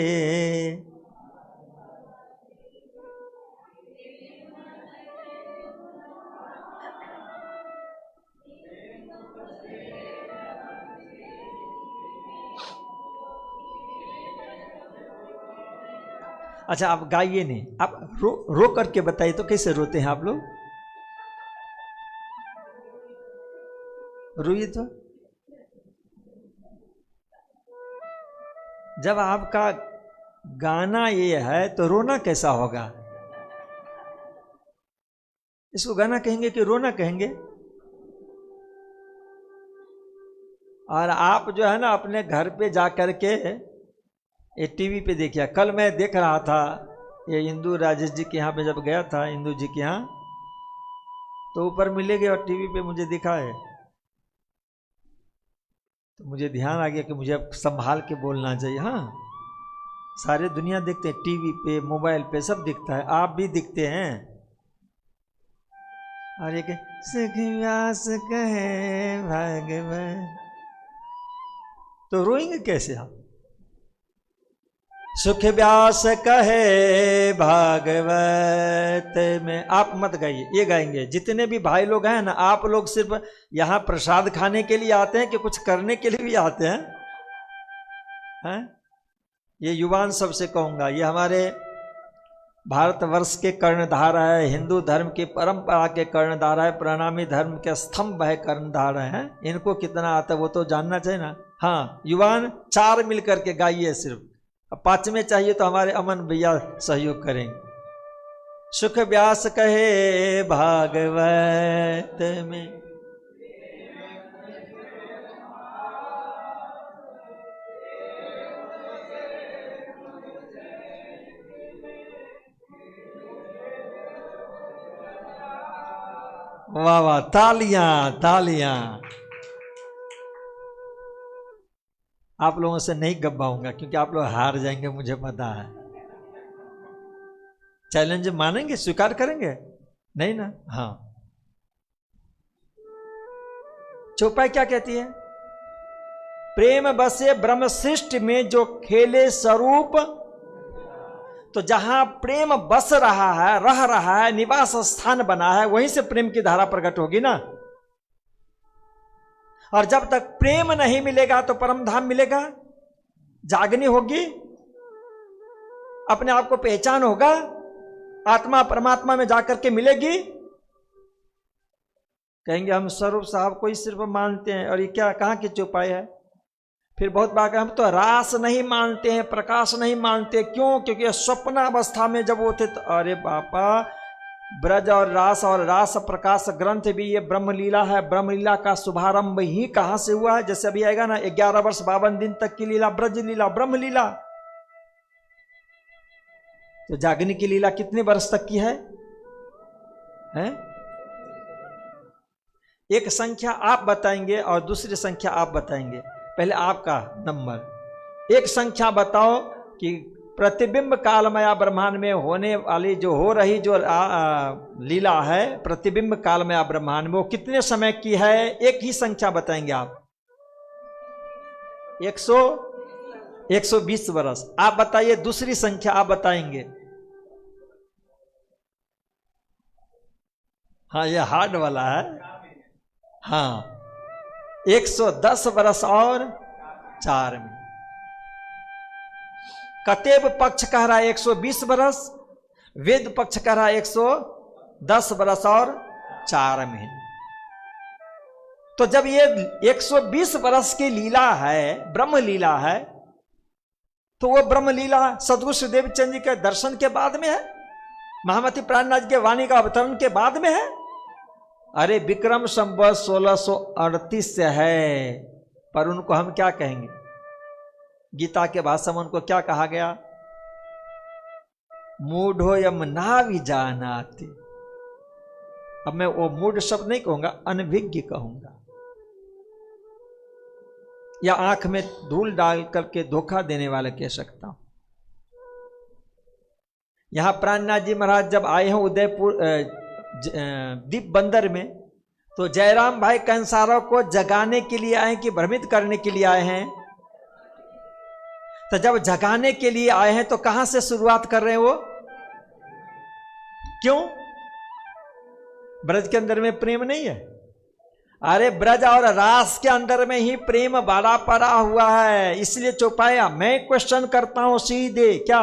अच्छा, आप गाइए नहीं, आप रो करके बताइए तो कैसे रोते हैं आप लोग? रोइए तो। जब आपका गाना ये है तो रोना कैसा होगा? इसको गाना कहेंगे कि रोना कहेंगे? और आप जो है ना अपने घर पे जा करके ये टीवी पे देखिए। कल मैं देख रहा था ये इंदू राजेश जी के यहाँ पे, जब गया था इंदू जी के यहाँ, तो ऊपर मिलेंगे और टीवी पे मुझे दिखा है, तो मुझे ध्यान आ गया कि मुझे अब संभाल के बोलना चाहिए। हाँ, सारे दुनिया देखते हैं, टीवी पे मोबाइल पे सब दिखता है, आप भी दिखते हैं। और ये सुख व्यास कहे भगवान, तो रोएंगे कैसे आप? सुख व्यास कहे भागवत में, आप मत गाइए, ये गाएंगे। जितने भी भाई लोग हैं ना, आप लोग सिर्फ यहाँ प्रसाद खाने के लिए आते हैं कि कुछ करने के लिए भी आते हैं? हैं? ये युवान सबसे कहूंगा, ये हमारे भारतवर्ष के कर्णधार है, हिंदू धर्म की परंपरा के कर्णधार है, प्रणामी धर्म के स्तंभ है, कर्णधार है। इनको कितना आता है वो तो जानना चाहिए ना। हाँ, युवान 4 मिलकर के गाइए सिर्फ। अब 5वें चाहिए तो हमारे अमन भैया सहयोग करेंगे। सुख व्यास कहे भागवत में, वाह वाह, तालियां तालियां। आप लोगों से नहीं गब्बाऊंगा क्योंकि आप लोग हार जाएंगे, मुझे पता है। चैलेंज मानेंगे, स्वीकार करेंगे? नहीं ना? हाँ, चौपाई क्या कहती है? प्रेम बसे ब्रह्म सृष्टि में जो खेले स्वरूप, तो जहां प्रेम बस रहा है, रह रहा है, निवास स्थान बना है, वहीं से प्रेम की धारा प्रकट होगी ना। और जब तक प्रेम नहीं मिलेगा तो परम धाम मिलेगा, जागनी होगी, अपने आप को पहचान होगा, आत्मा परमात्मा में जाकर के मिलेगी। कहेंगे हम स्वरूप साहब को ही सिर्फ मानते हैं, और ये क्या, कहां की चौपाई है? फिर बहुत बार हम तो रास नहीं मानते हैं, प्रकाश नहीं मानते। क्यों? क्योंकि स्वप्न अवस्था में जब वो थे तो, अरे बापा, ब्रज और रास प्रकाश ग्रंथ भी ये ब्रह्मलीला है। ब्रह्मलीला का शुभारंभ ही कहां से हुआ है? जैसे अभी आएगा ना, 11 वर्ष 52 दिन तक की लीला, ब्रज लीला, ब्रह्मलीला। तो जागने की लीला कितने वर्ष तक की है? एक संख्या आप बताएंगे और दूसरी संख्या आप बताएंगे। पहले आपका नंबर, एक संख्या बताओ कि प्रतिबिंब कालमया ब्रह्मांड में होने वाली जो हो रही जो लीला है प्रतिबिंब कालमया ब्रह्मांड में, वो कितने समय की है? एक ही संख्या बताएंगे आप। 120 वर्ष। आप बताइए दूसरी संख्या आप बताएंगे। हाँ, ये हार्ड वाला है। हाँ, 110 वर्ष और 4 मिनट। कतेब पक्ष कह रहा है 120 वर्ष, वेद पक्ष कह रहा है 110 वर्ष और 4 मिनट। तो जब ये 120 वर्ष की लीला है, ब्रह्म लीला है, तो वो ब्रह्म लीला सदगुरु श्रीदेव चंद जी के दर्शन के बाद में है, महामती प्राणनाथ के वाणी का अवतरण के बाद में है। अरे विक्रम संवत 1638 से है, पर उनको हम क्या कहेंगे? गीता के भाषा में उनको क्या कहा गया? मूढ़ो यम ना भी जानाते। अब मैं वो मूढ़ शब्द नहीं कहूंगा, अनभिज्ञ कहूंगा, या आंख में धूल डाल करके धोखा देने वाला कह सकता हूं। यहां प्राणनाथ जी महाराज जब आए हैं उदयपुर दीप बंदर में, तो जयराम भाई कंसारों को जगाने के लिए आए कि भ्रमित करने के लिए आए हैं? तो जब जगाने के लिए आए हैं तो कहां से शुरुआत कर रहे हैं वो? क्यों? ब्रज के अंदर में प्रेम नहीं है? अरे ब्रज और रास के अंदर में ही प्रेम बड़ा पड़ा हुआ है, इसलिए चौपाया। मैं क्वेश्चन करता हूं सीधे, क्या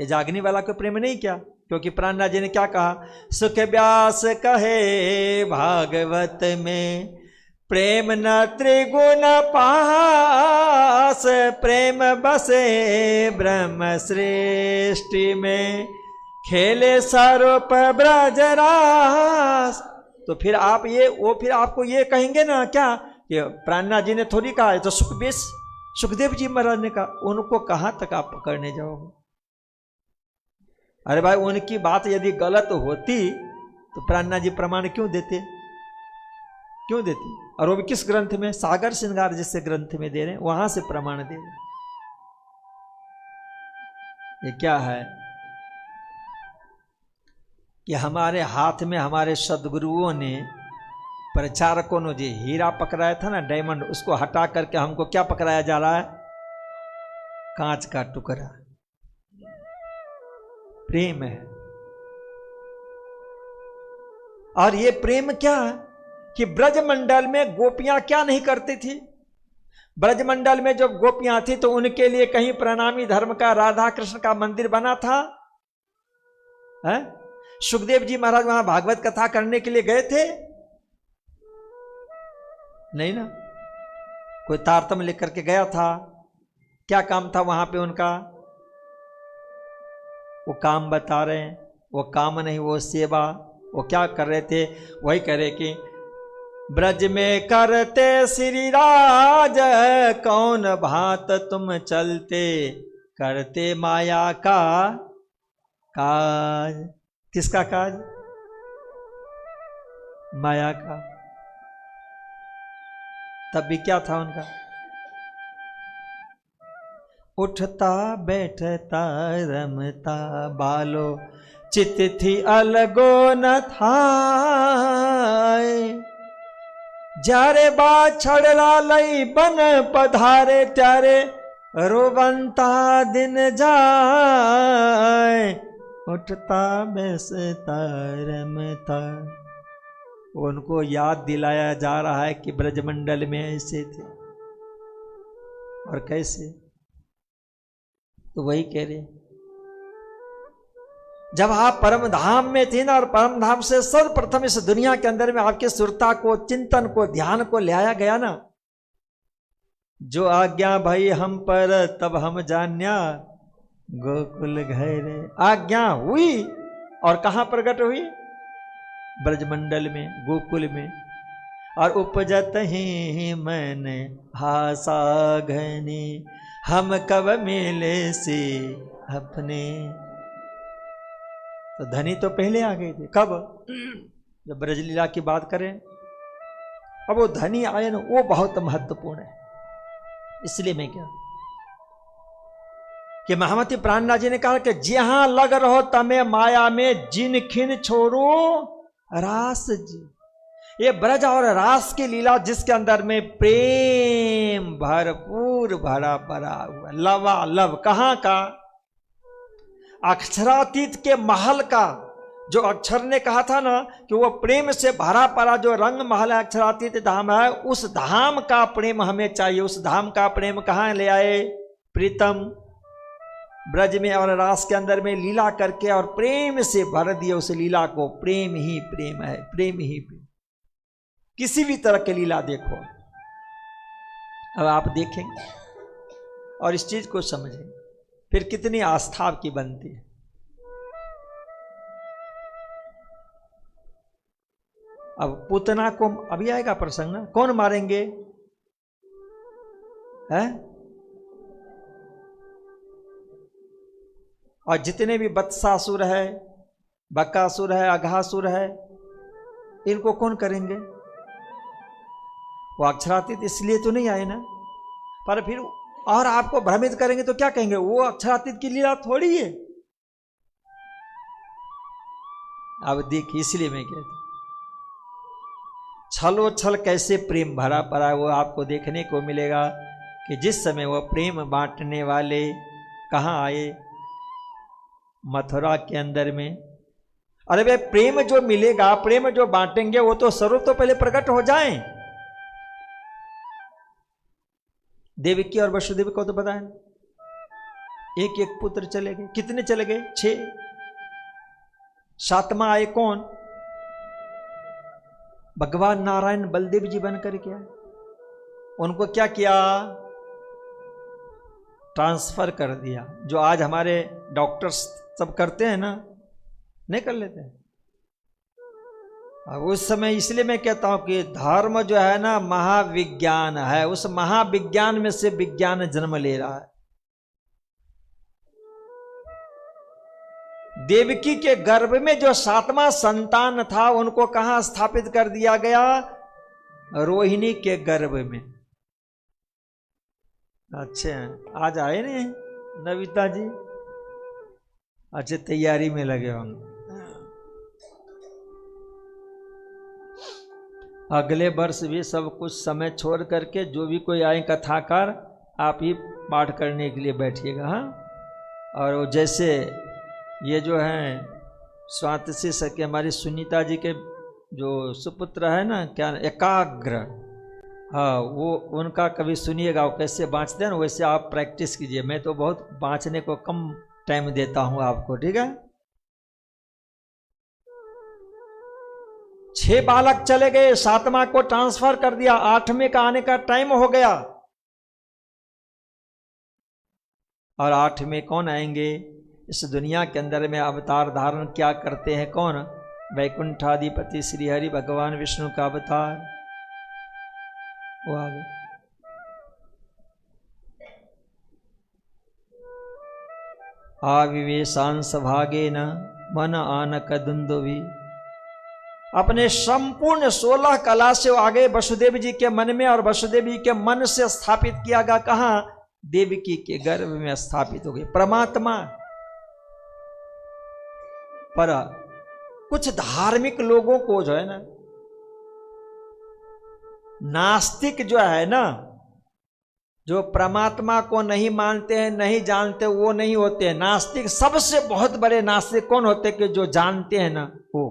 ये जागने वाला को प्रेम नहीं क्या? क्योंकि प्राणनाथ जी ने क्या कहा? सुख व्यास कहे भागवत में, प्रेम न त्रिगुण पास, प्रेम बसे ब्रह्म सृष्टि में, खेले स्वरूप ब्रजरास। तो फिर आप ये वो फिर आपको ये कहेंगे ना क्या कि प्राणनाथ जी ने थोड़ी कहा है, तो सुखदेव जी महाराज ने कहा। उनको कहां तक आप पकड़ने जाओगे? अरे भाई, उनकी बात यदि गलत होती तो प्राणनाथ जी प्रमाण क्यों देते? क्यों देते? और वो भी किस ग्रंथ में? सागर श्रृंगार जिससे ग्रंथ में दे रहे हैं, वहां से प्रमाण दे रहे हैं। ये क्या है कि हमारे हाथ में हमारे सदगुरुओं ने, प्रचारकों ने जो हीरा पकड़ाया था ना, डायमंड, उसको हटा करके हमको क्या पकड़ाया जा रहा है? कांच का टुकड़ा। प्रेम है। और ये प्रेम क्या है कि ब्रजमंडल में गोपियां क्या नहीं करती थी? ब्रजमंडल में जब गोपियां थी तो उनके लिए कहीं प्रणामी धर्म का राधा कृष्ण का मंदिर बना था? है? सुखदेव जी महाराज वहां भागवत कथा करने के लिए गए थे? नहीं ना। कोई तारतम्य लेकर के गया था? क्या काम था वहां पे उनका? वो काम बता रहे हैं। वो काम नहीं, वो सेवा। वो क्या कर रहे थे? वही कह रहे कि ब्रज में करते श्री राज, कौन भात तुम चलते, करते माया का काज। किसका काज? माया का। तब भी क्या था उनका? उठता बैठता रमता बालो, चित थी अलगो न था। जारे बा छड़ला लई बन पधारे, त्यारे रोबंता दिन जाए। उठता बैसता रमता। उनको याद दिलाया जा रहा है कि ब्रजमंडल में ऐसे थे। और कैसे? तो वही कह रहे, जब आप परम धाम में थे ना, और परम धाम से सर्वप्रथम इस दुनिया के अंदर में आपके सुरता को, चिंतन को, ध्यान को ले आया गया ना, जो आज्ञा भई हम पर तब हम जान्या, गोकुल घरे। आज्ञा हुई और कहां प्रकट हुई? ब्रजमंडल में, गोकुल में। और उपजत ही मैंने हासा घनी, हम कब मिले से अपने तो धनी तो पहले आ गए थे। कब? जब ब्रजलीला की बात करें। अब वो धनी आए ना, वो बहुत महत्वपूर्ण है। इसलिए मैं क्या कि महामती प्राणनाथ जी ने कहा कि जहां लग रहो तमे माया में, जिन खिन छोड़ो रास जी। ये ब्रज और रास की लीला जिसके अंदर में प्रेम भरपूर भरा भरा हुआ, लवालब। कहां का? अक्षरातीत के महल का। जो अक्षर ने कहा था ना कि वो प्रेम से भरा पड़ा जो रंग महल है, अक्षरातीत धाम है, उस धाम का प्रेम हमें चाहिए। उस धाम का प्रेम कहां ले आए? प्रीतम ब्रज में और रास के अंदर में लीला करके और प्रेम से भर दिए उस लीला को। प्रेम ही प्रेम है, प्रेम ही प्रेम। किसी भी तरह की लीला देखो, अब आप देखेंगे और इस चीज को समझेंगे, फिर कितनी आस्था आपकी बनती है। अब पूतना को अभी आएगा प्रसंग ना, कौन मारेंगे? है? और जितने भी वत्सासुर है, बकासुर है, अघासुर है, इनको कौन करेंगे? वो अक्षरातीत इसलिए तो नहीं आए ना, पर फिर और आपको भ्रमित करेंगे तो क्या कहेंगे? वो अक्षरातीत की लीला थोड़ी है। अब देखिए, इसलिए मैं कहता हूं छलो छल कैसे प्रेम भरा पड़ा है, वो आपको देखने को मिलेगा कि जिस समय वो प्रेम बांटने वाले कहां आए? मथुरा के अंदर में। अरे भाई, प्रेम जो मिलेगा, प्रेम जो बांटेंगे, वो तो स्वरूप तो पहले प्रकट हो जाएं। देवकी और वसुदेव को तो पता है, एक एक पुत्र चले गए। कितने चले गए? 6। 7वां आए कौन? भगवान नारायण बलदेव जी बनकर के आए। उनको क्या किया? ट्रांसफर कर दिया। जो आज हमारे डॉक्टर्स सब करते हैं ना, नहीं कर लेते हैं। अब उस समय इसलिए मैं कहता हूं कि धर्म जो है ना महाविज्ञान है। उस महाविज्ञान में से विज्ञान जन्म ले रहा है। देवकी के गर्भ में जो 7वां संतान था, उनको कहां स्थापित कर दिया गया? रोहिणी के गर्भ में। अच्छा, आज आए ने नविता जी? अच्छे, तैयारी में लगे होंगे। अगले वर्ष भी सब कुछ समय छोड़ करके जो भी कोई आए कथाकार, आप ही पाठ करने के लिए बैठिएगा। हाँ, और वो जैसे ये जो हैं स्वातसी सके हमारी सुनीता जी के जो सुपुत्र है ना, क्या एकाग्र, हाँ, वो उनका कभी सुनिएगा, वो कैसे बाँचते हैं ना, वैसे आप प्रैक्टिस कीजिए। मैं तो बहुत बाँचने को कम टाइम देता हूं आपको, ठीक है। 6 बालक चले गए, 7वां को ट्रांसफर कर दिया, 8वें का आने का टाइम हो गया। और 8वें कौन आएंगे? इस दुनिया के अंदर में अवतार धारण क्या करते हैं? कौन? वैकुंठाधिपति श्री हरि भगवान विष्णु का अवतार, वो आ गए। आविवेशांस भागे न मन आनक दुंदुभि। अपने संपूर्ण 16 कला से आगे वसुदेव जी के मन में, और वसुदेव जी के मन से स्थापित किया गया। कहां? देवकी के गर्भ में स्थापित हो गए परमात्मा। पर कुछ धार्मिक लोगों को जो है ना, नास्तिक जो है ना, जो परमात्मा को नहीं मानते हैं, नहीं जानते, वो नहीं होते हैं नास्तिक। सबसे बहुत बड़े नास्तिक कौन होते हैं? कि जो जानते हैं ना वो,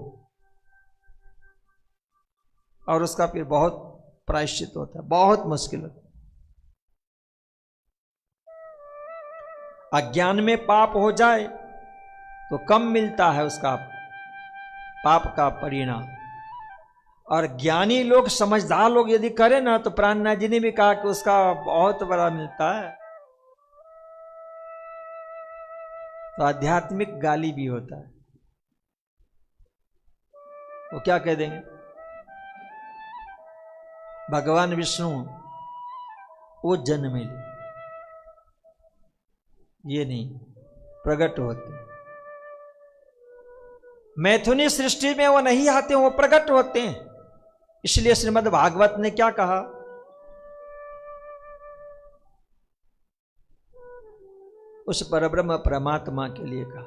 और उसका फिर बहुत प्रायश्चित होता है, बहुत मुश्किल होता है। अज्ञान में पाप हो जाए तो कम मिलता है उसका पाप का परिणाम, और ज्ञानी लोग, समझदार लोग यदि करें ना, तो प्राणनाथ जी ने भी कहा कि उसका बहुत बड़ा मिलता है। तो आध्यात्मिक गाली भी होता है। वो क्या कह देंगे? भगवान विष्णु वो जन्म ले, ये नहीं, प्रकट होते। मैथुनी सृष्टि में वो नहीं आते, वो प्रकट होते हैं। इसलिए श्रीमद् भागवत ने क्या कहा, उस परब्रह्म परमात्मा के लिए कहा,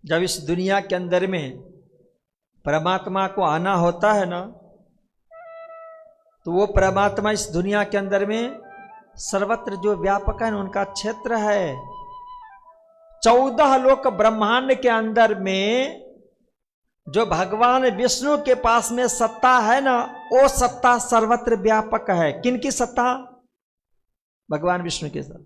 जब इस दुनिया के अंदर में परमात्मा को आना होता है ना, तो वो परमात्मा इस दुनिया के अंदर में सर्वत्र जो व्यापक है, उनका क्षेत्र है। 14 लोक ब्रह्मांड के अंदर में जो भगवान विष्णु के पास में सत्ता है ना, वो सत्ता सर्वत्र व्यापक है। किनकी सत्ता? भगवान विष्णु के साथ।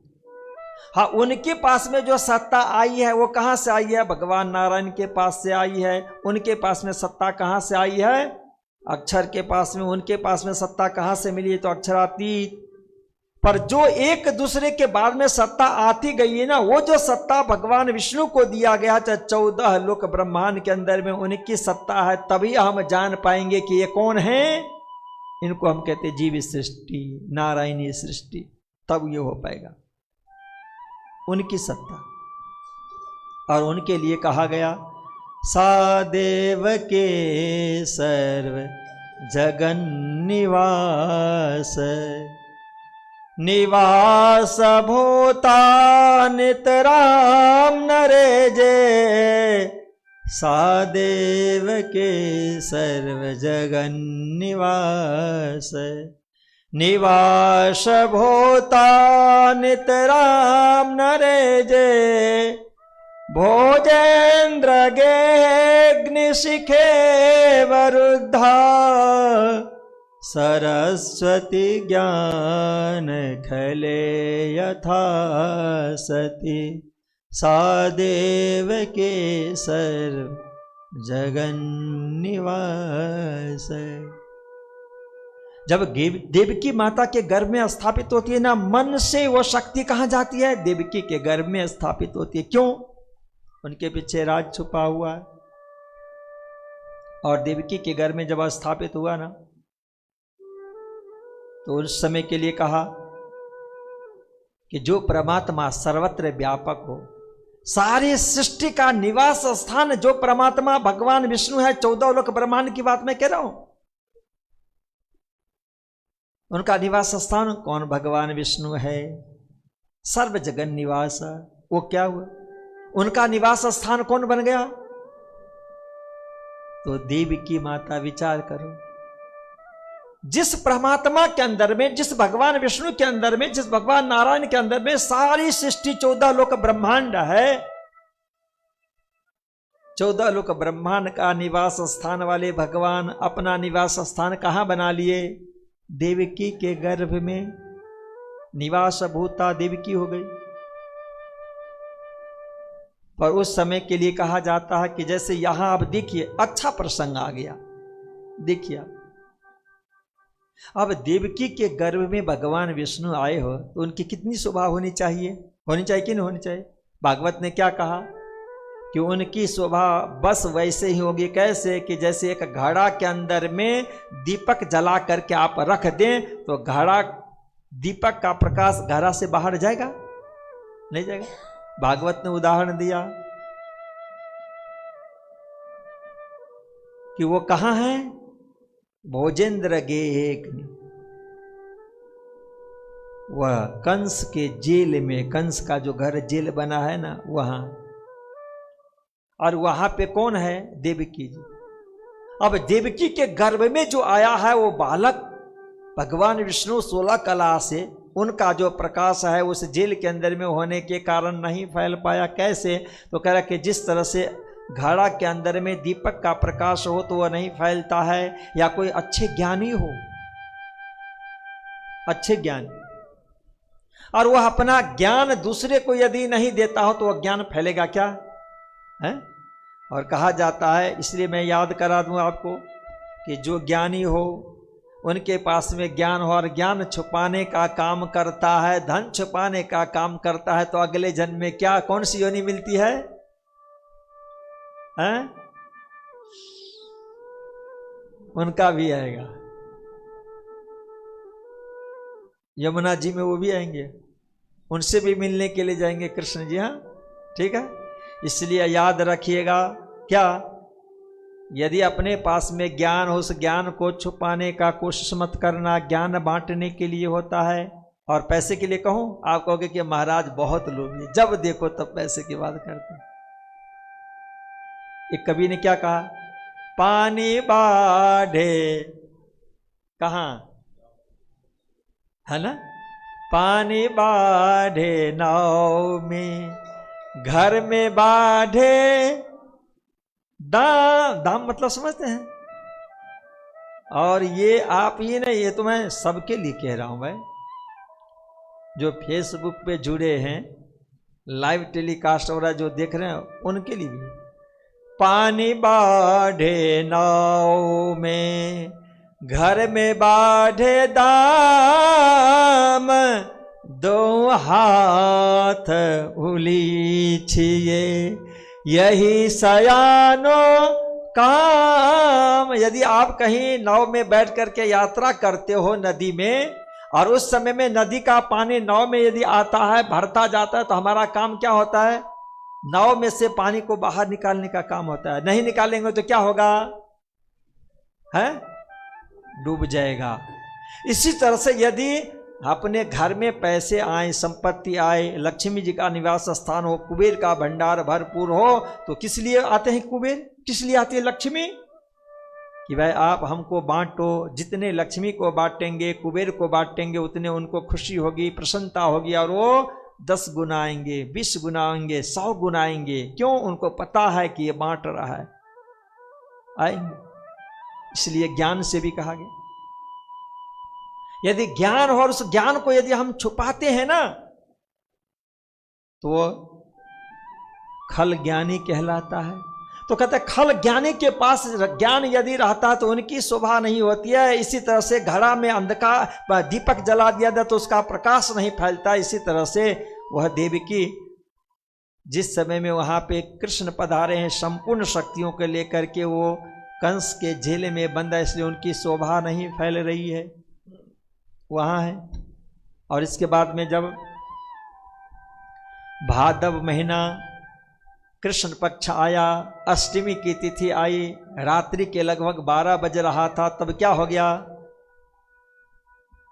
हाँ, उनके पास में जो सत्ता आई है वो कहां से आई है? भगवान नारायण के पास से आई है। उनके पास में सत्ता कहां से आई है? अक्षर के पास में। उनके पास में सत्ता कहां से मिली? तो अक्षरातीत। पर जो एक दूसरे के बाद में सत्ता आती गई है ना, वो जो सत्ता भगवान विष्णु को दिया गया, चाहे 14 लोक ब्रह्मांड के अंदर में उनकी सत्ता है, तभी हम जान पाएंगे कि ये कौन है। इनको हम कहते जीव सृष्टि, नारायणी सृष्टि, तब ये हो पाएगा, उनकी सत्ता। और उनके लिए कहा गया, सादेव के सर्व जगन निवास, निवास भूता नितराम नरे जे, सादेव के सर्व जगन निवास, निवास भूता नितराम नरे जे, भोजेन्द्र गेग्निशिखे वरुद्धा, सरस्वती ज्ञान खले यथा सती, सादेव के सर्व जगन निवास। जब देवकी माता के गर्भ में स्थापित होती है ना, मन से वो शक्ति कहां जाती है? देवकी के गर्भ में स्थापित होती है। क्यों? उनके पीछे राज छुपा हुआ है। और देवकी के गर्भ में जब स्थापित हुआ ना, तो उस समय के लिए कहा कि जो परमात्मा सर्वत्र व्यापक हो, सारी सृष्टि का निवास स्थान जो परमात्मा भगवान विष्णु है, 14 लोक ब्रह्मांड की बात मैं कह रहा हूं, उनका निवास स्थान कौन? भगवान विष्णु है। सर्व जगन निवास, वो क्या हुआ? उनका निवास स्थान कौन बन गया? तो देवी की माता। विचार करो, जिस परमात्मा के अंदर में, जिस भगवान विष्णु के अंदर में, जिस भगवान नारायण के अंदर में सारी सृष्टि 14 लोक ब्रह्मांड है, 14 लोक ब्रह्मांड का निवास स्थान वाले भगवान अपना निवास स्थान कहां बना लिए? देवकी के गर्भ में। निवास भूता देवकी हो गई। पर उस समय के लिए कहा जाता है कि जैसे यहां आप देखिए, अच्छा प्रसंग आ गया। देखिए, अब देवकी के गर्भ में भगवान विष्णु आए हो तो उनकी कितनी शोभा होनी चाहिए? होनी चाहिए कि नहीं होनी चाहिए? भागवत ने क्या कहा कि उनकी शोभा बस वैसे ही होगी। कैसे? कि जैसे एक घड़ा के अंदर में दीपक जला करके आप रख दें तो घड़ा, दीपक का प्रकाश घड़ा से बाहर जाएगा? नहीं जाएगा। भागवत ने उदाहरण दिया कि वो कहां है? भोजेन्द्र गेक, वह कंस के जेल में, कंस का जो घर जेल बना है ना, वहां। और वहां पे कौन है? देवकी जी। अब देवकी के गर्भ में जो आया है वो बालक भगवान विष्णु 16 कला से, उनका जो प्रकाश है उस जेल के अंदर में होने के कारण नहीं फैल पाया। कैसे? तो कह रहा कि जिस तरह से घड़ा के अंदर में दीपक का प्रकाश हो तो वह नहीं फैलता है, या कोई अच्छे ज्ञानी हो, अच्छे ज्ञानी, और वह अपना ज्ञान दूसरे को यदि नहीं देता हो तो वह ज्ञान फैलेगा क्या है? और कहा जाता है, इसलिए मैं याद करा दूं आपको कि जो ज्ञानी हो उनके पास में ज्ञान हो और ज्ञान छुपाने का काम करता है, धन छुपाने का काम करता है, तो अगले जन्म में क्या, कौन सी योनि मिलती है? उनका भी आएगा। यमुना जी में वो भी आएंगे, उनसे भी मिलने के लिए जाएंगे कृष्ण जी। हाँ, ठीक है। इसलिए याद रखिएगा क्या, यदि अपने पास में ज्ञान हो, उस ज्ञान को छुपाने का कोशिश मत करना। ज्ञान बांटने के लिए होता है। और पैसे के लिए कहूं, आप कहोगे कि महाराज बहुत लोभी, जब देखो तब पैसे की बात करते। एक कवि ने क्या कहा, पानी बाढ़े, कहां है ना, पानी बाढ़े नाव में, घर में बाढ़े दाम। दाम मतलब समझते हैं। और ये आप ही नहीं, ये तो मैं सबके लिए कह रहा हूं भाई, जो फेसबुक पे जुड़े हैं, लाइव टेलीकास्ट हो रहा है, जो देख रहे हैं, उनके लिए भी। पानी बाढ़े नाव में, घर में बाढ़े दाम, दो हाथ उलीछिए, यही सयानो काम। यदि आप कहीं नाव में बैठ करके यात्रा करते हो नदी में, और उस समय में नदी का पानी नाव में यदि आता है, भरता जाता है, तो हमारा काम क्या होता है, नाव में से पानी को बाहर निकालने का काम होता है। नहीं निकालेंगे तो क्या होगा, है डूब जाएगा। इसी तरह से यदि अपने घर में पैसे आए, संपत्ति आए, लक्ष्मी जी का निवास स्थान हो, कुबेर का भंडार भरपूर हो, तो किस लिए आते हैं कुबेर, किस लिए आती है लक्ष्मी, कि भाई आप हमको बांटो। जितने लक्ष्मी को बांटेंगे, कुबेर को बांटेंगे, उतने उनको खुशी होगी, प्रसन्नता होगी, और वो 10 गुनाएंगे, 20 गुनाएंगे, 100 गुनाएंगे। क्यों, उनको पता है कि ये बांट रहा है, आएंगे। इसलिए ज्ञान से भी कहा गया, यदि ज्ञान हो और उस ज्ञान को यदि हम छुपाते हैं ना, तो वो खल ज्ञानी कहलाता है। तो कहते हैं खल ज्ञानी के पास ज्ञान यदि रहता है तो उनकी शोभा नहीं होती है। इसी तरह से घड़ा में अंधकार दीपक जला दिया जाए तो उसका प्रकाश नहीं फैलता। इसी तरह से वह देवकी जिस समय में वहां पे कृष्ण पधारे हैं संपूर्ण शक्तियों को लेकर के, वो कंस के जेल में बंद है, इसलिए उनकी शोभा नहीं फैल रही है, वहां है। और इसके बाद में जब भादव महीना कृष्ण पक्ष आया, अष्टमी की तिथि आई, रात्रि के लगभग 12 बज रहा था, तब क्या हो गया,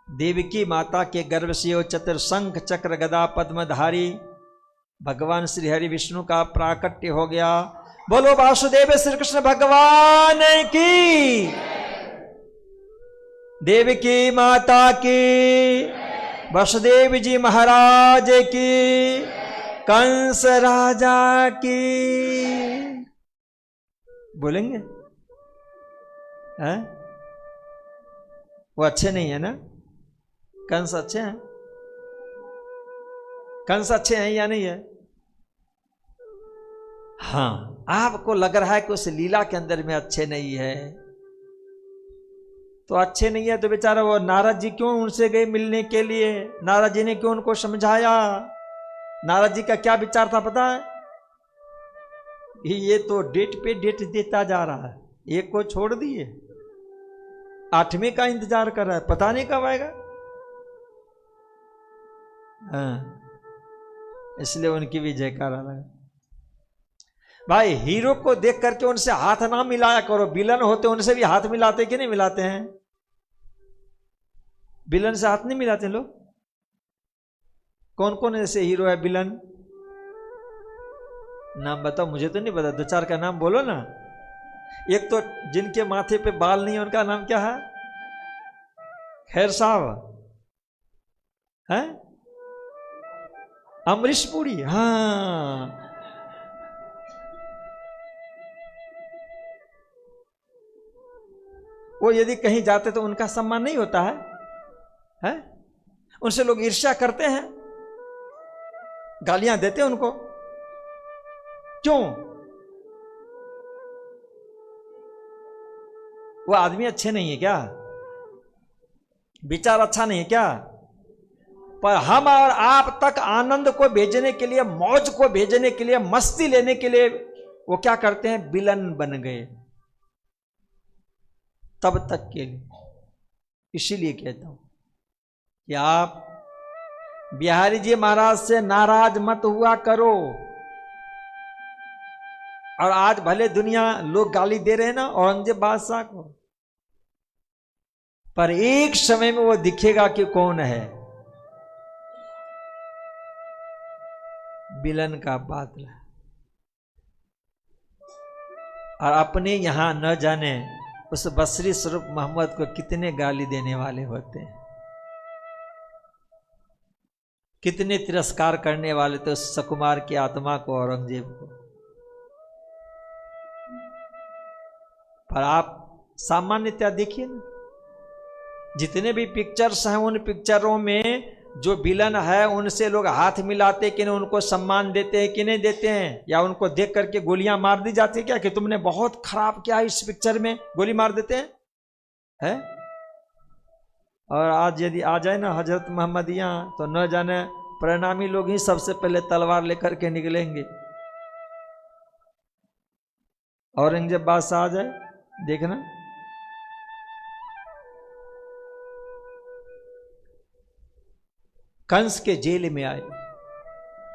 देवकी माता के गर्भ से वो चतुर्शंख चक्र गदा पद्मधारी भगवान श्री हरि विष्णु का प्राकट्य हो गया। बोलो वासुदेव श्री कृष्ण भगवान की, देवकी माता की, वसुदेव जी महाराज की, कंस राजा की। बोलेंगे हैं? वो अच्छे नहीं है ना, कंस अच्छे हैं, कंस अच्छे हैं या नहीं है? हाँ, आपको लग रहा है कि उस लीला के अंदर में अच्छे नहीं है, तो अच्छे नहीं है तो बेचारा वो नारद जी क्यों उनसे गए मिलने के लिए, नारद जी ने क्यों उनको समझाया? नारद जी का क्या विचार था पता है? ये तो डेट पे डेट देता जा रहा है, एक को छोड़ दिए, 8वें का इंतजार कर रहा है, पता नहीं कब आएगा। हाँ, इसलिए उनकी भी जयकारा लगा। भाई हीरो को देख करके उनसे हाथ ना मिलाया करो, विलन होते उनसे भी हाथ मिलाते कि नहीं मिलाते हैं? विलन से हाथ नहीं मिलाते लोग। कौन कौन ऐसे हीरो है विलन? नाम बताओ, मुझे तो नहीं पता, 2-4 का नाम बोलो ना। एक तो जिनके माथे पे बाल नहीं है उनका नाम क्या है? खैर साहब है, अमरीश पुरी। हाँ, वो यदि कहीं जाते तो उनका सम्मान नहीं होता है, हैं? उनसे लोग ईर्ष्या करते हैं, गालियां देते हैं उनको। क्यों? वो आदमी अच्छे नहीं है क्या? विचार अच्छा नहीं है क्या? पर हम और आप तक आनंद को भेजने के लिए, मौज को भेजने के लिए, मस्ती लेने के लिए वो क्या करते हैं? विलन बन गए तब तक के लिए। इसीलिए कहता हूं कि आप बिहारी जी महाराज से नाराज मत हुआ करो। और आज भले दुनिया लोग गाली दे रहे हैं ना औरंगजेब बादशाह को, पर एक समय में वो दिखेगा कि कौन है विलन का बादला। और अपने यहां न जाने उस बसरी स्वरूप मोहम्मद को कितने गाली देने वाले होते हैं, कितने तिरस्कार करने वाले थे उस सकुमार की आत्मा को, औरंगजेब को। पर आप सामान्यतः देखिए ना, जितने भी पिक्चर्स हैं उन पिक्चरों में जो विलन है उनसे लोग हाथ मिलाते कि नहीं, उनको सम्मान देते हैं कि नहीं देते हैं, या उनको देख करके गोलियां मार दी जाती है क्या कि तुमने बहुत खराब किया इस पिक्चर में, गोली मार देते हैं है? और आज यदि आ जाए ना हजरत मोहम्मद यहाँ, तो न जाने परिणामी लोग ही सबसे पहले तलवार लेकर के निकलेंगे। औरंगजेब बादशाह आ जाए, देखना कंस के जेल में आए,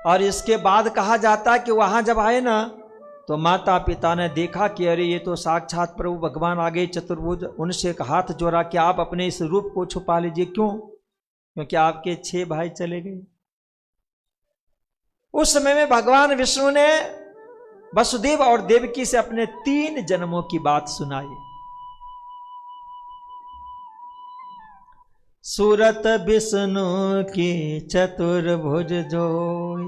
और इसके बाद कहा जाता है कि वहां जब आए ना तो माता पिता ने देखा कि अरे ये तो साक्षात प्रभु भगवान आ गए चतुर्भुज। उनसे एक हाथ जोड़ा कि आप अपने इस रूप को छुपा लीजिए। क्यों? क्योंकि आपके 6 भाई चले गए। उस समय में भगवान विष्णु ने वसुदेव और देवकी से अपने 3 जन्मों की बात सुनाई। सूरत विष्णु की चतुर्भुज जोई,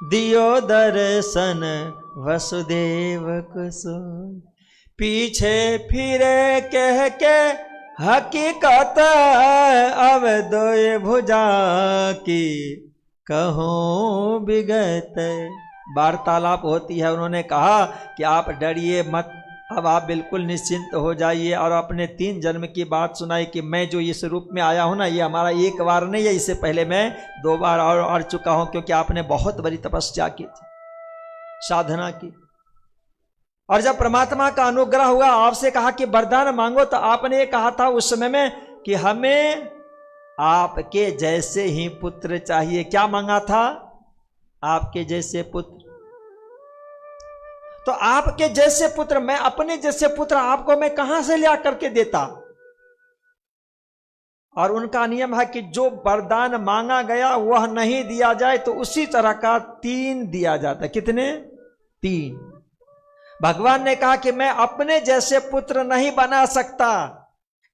दियो दर्शन वसुदेव को सोई। पीछे फिरे कह के हकीकत, अब दोए भुजा की कहूं विगत। वार्तालाप होती है। उन्होंने कहा कि आप डरिए मत, अब आप बिल्कुल निश्चिंत हो जाइए। और अपने 3 जन्म की बात सुनाई कि मैं जो इस रूप में आया हूं ना, ये हमारा एक बार नहीं है, इससे पहले मैं 2 बार और आ चुका हूं, क्योंकि आपने बहुत बड़ी तपस्या की थी, साधना की। और जब परमात्मा का अनुग्रह हुआ, आपसे कहा कि वरदान मांगो, तो आपने ये कहा था उस समय में कि हमें आपके जैसे ही पुत्र चाहिए। क्या मांगा था? आपके जैसे पुत्र। तो आपके जैसे पुत्र, मैं अपने जैसे पुत्र आपको मैं कहां से ला करके देता? और उनका नियम है कि जो वरदान मांगा गया वह नहीं दिया जाए तो उसी तरह का 3 दिया जाता। कितने? 3। भगवान ने कहा कि मैं अपने जैसे पुत्र नहीं बना सकता,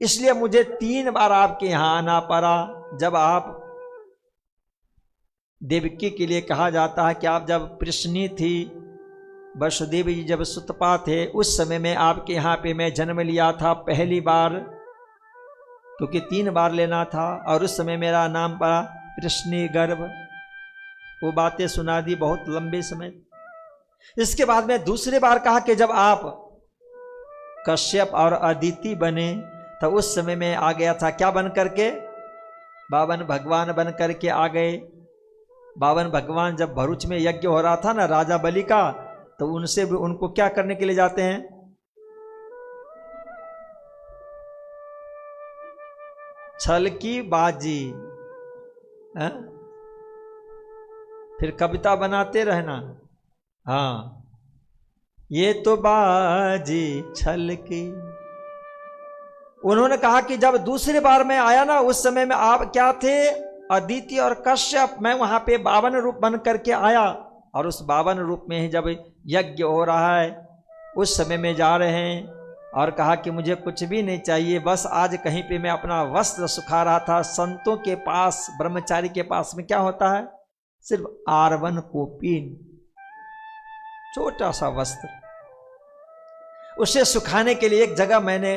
इसलिए मुझे 3 बार आपके यहां आना पड़ा। जब आप देवकी के लिए कहा जाता है कि आप जब प्रश्नी थी, वसुदेव जी जब सुतपा थे, उस समय में आपके यहाँ पे मैं जन्म लिया था पहली बार, क्योंकि 3 बार लेना था, और उस समय मेरा नाम पड़ा प्रश्नी गर्भ। वो बातें सुना दी बहुत लंबे समय। इसके बाद में दूसरी बार कहा कि जब आप कश्यप और अदिति बने, तो उस समय में आ गया था। क्या बन करके? 52 भगवान बन करके आ गए। 52 भगवान जब भरूच में यज्ञ हो रहा था ना राजा बलि का, तो उनसे भी उनको क्या करने के लिए जाते हैं? छल की बाजी है? फिर कविता बनाते रहना। हाँ, ये तो बाजी छल की। उन्होंने कहा कि जब दूसरी बार मैं आया ना, उस समय में आप क्या थे? अदिति और कश्यप। मैं वहां पे 52 रूप बन करके आया, और उस 52 रूप में ही जब यज्ञ हो रहा है उस समय में जा रहे हैं, और कहा कि मुझे कुछ भी नहीं चाहिए, बस आज कहीं पे मैं अपना वस्त्र सुखा रहा था। संतों के पास, ब्रह्मचारी के पास में क्या होता है? सिर्फ आर्वन कोपीन, छोटा सा वस्त्र। उसे सुखाने के लिए एक जगह मैंने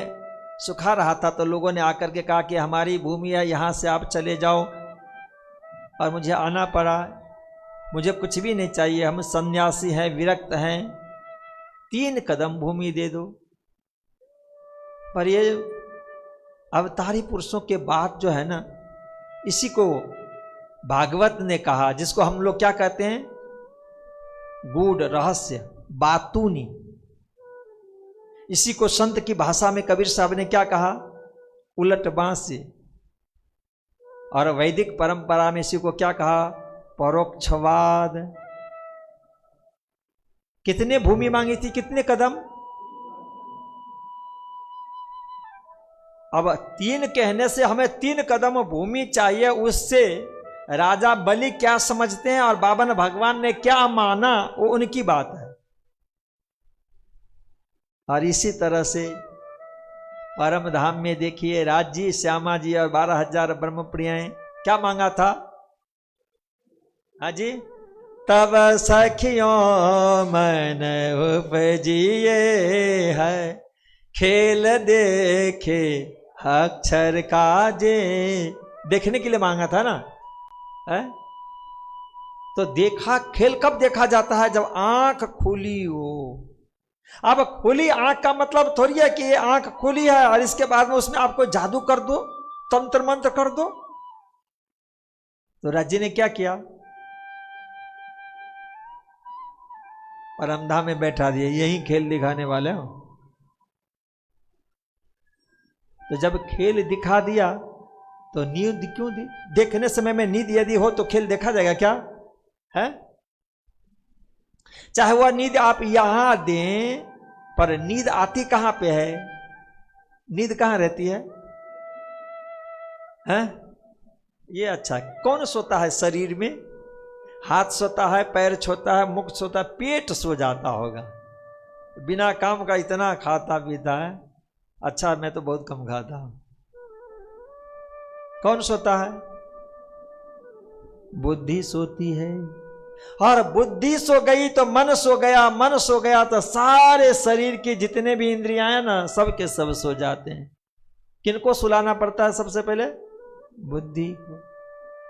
सुखा रहा था, तो लोगों ने आकर के कहा कि हमारी भूमि है, यहां से आप चले जाओ, और मुझे आना पड़ा। मुझे कुछ भी नहीं चाहिए, हम सन्यासी हैं, विरक्त हैं, 3 कदम भूमि दे दो। पर ये अवतारी पुरुषों के बात जो है ना, इसी को भागवत ने कहा, जिसको हम लोग क्या कहते हैं? गूढ़ रहस्य, बातूनी। इसी को संत की भाषा में कबीर साहब ने क्या कहा? उलट बांसे। और वैदिक परंपरा में इसी को क्या कहा? परोक्षवाद। कितने भूमि मांगी थी, कितने कदम? अब 3 कहने से हमें 3 कदम भूमि चाहिए, उससे राजा बलि क्या समझते हैं और बाबन भगवान ने क्या माना वो उनकी बात है। और इसी तरह से परम धाम में देखिए राजी, श्यामा जी और 12,000 ब्रह्मप्रियाएं क्या मांगा था? हाँ जी, तब सखियों मन उपजिए है, खेल देखे अक्षर काजे। देखने के लिए मांगा था ना है? तो देखा, खेल कब देखा जाता है? जब आंख खुली हो। अब खुली आंख का मतलब थोड़ी है कि ये आंख खुली है और इसके बाद में उसमें आपको जादू कर दो, तंत्र मंत्र कर दो। तो राज्य ने क्या किया? परमधाम में बैठा दिया, यही खेल दिखाने वाले हो। तो जब खेल दिखा दिया तो नींद क्यों दी? देखने समय में नींद यदि हो तो खेल देखा जाएगा क्या है? चाहे वह नींद आप यहां दें, पर नींद आती कहां पे है? नींद कहां रहती है? हैं? ये अच्छा, कौन सोता है शरीर में? हाथ सोता है, पैर सोता है, मुख सोता है, पेट सो जाता होगा। बिना काम का इतना खाता पीता है। अच्छा, मैं तो बहुत कम खाता हूं। कौन सोता है? बुद्धि सोती है। और बुद्धि सो गई तो मन सो गया, मन सो गया तो सारे शरीर की जितने भी इंद्रियां हैं ना, सब के सब सो जाते हैं। किनको सुलाना पड़ता है सबसे पहले? बुद्धि को।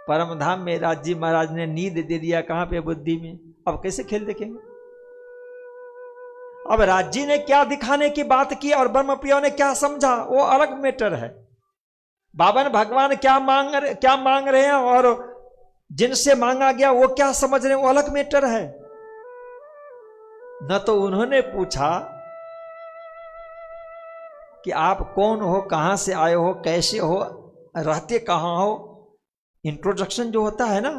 परमधाम में राजी महाराज ने नींद दे दिया, कहां पे? बुद्धि में। अब कैसे खेल देखेंगे? अब राजी ने क्या दिखाने की बात की और ब्रह्मप्रियों ने क्या समझा, वो अलग मैटर है। बाबन भगवान क्या मांग रहे हैं और जिनसे मांगा गया वो क्या समझ रहे हैं, वो अलग मैटर है। न तो उन्होंने पूछा कि आप कौन हो, कहां से आए हो, कैसे हो, रहते कहां हो। इंट्रोडक्शन जो होता है ना,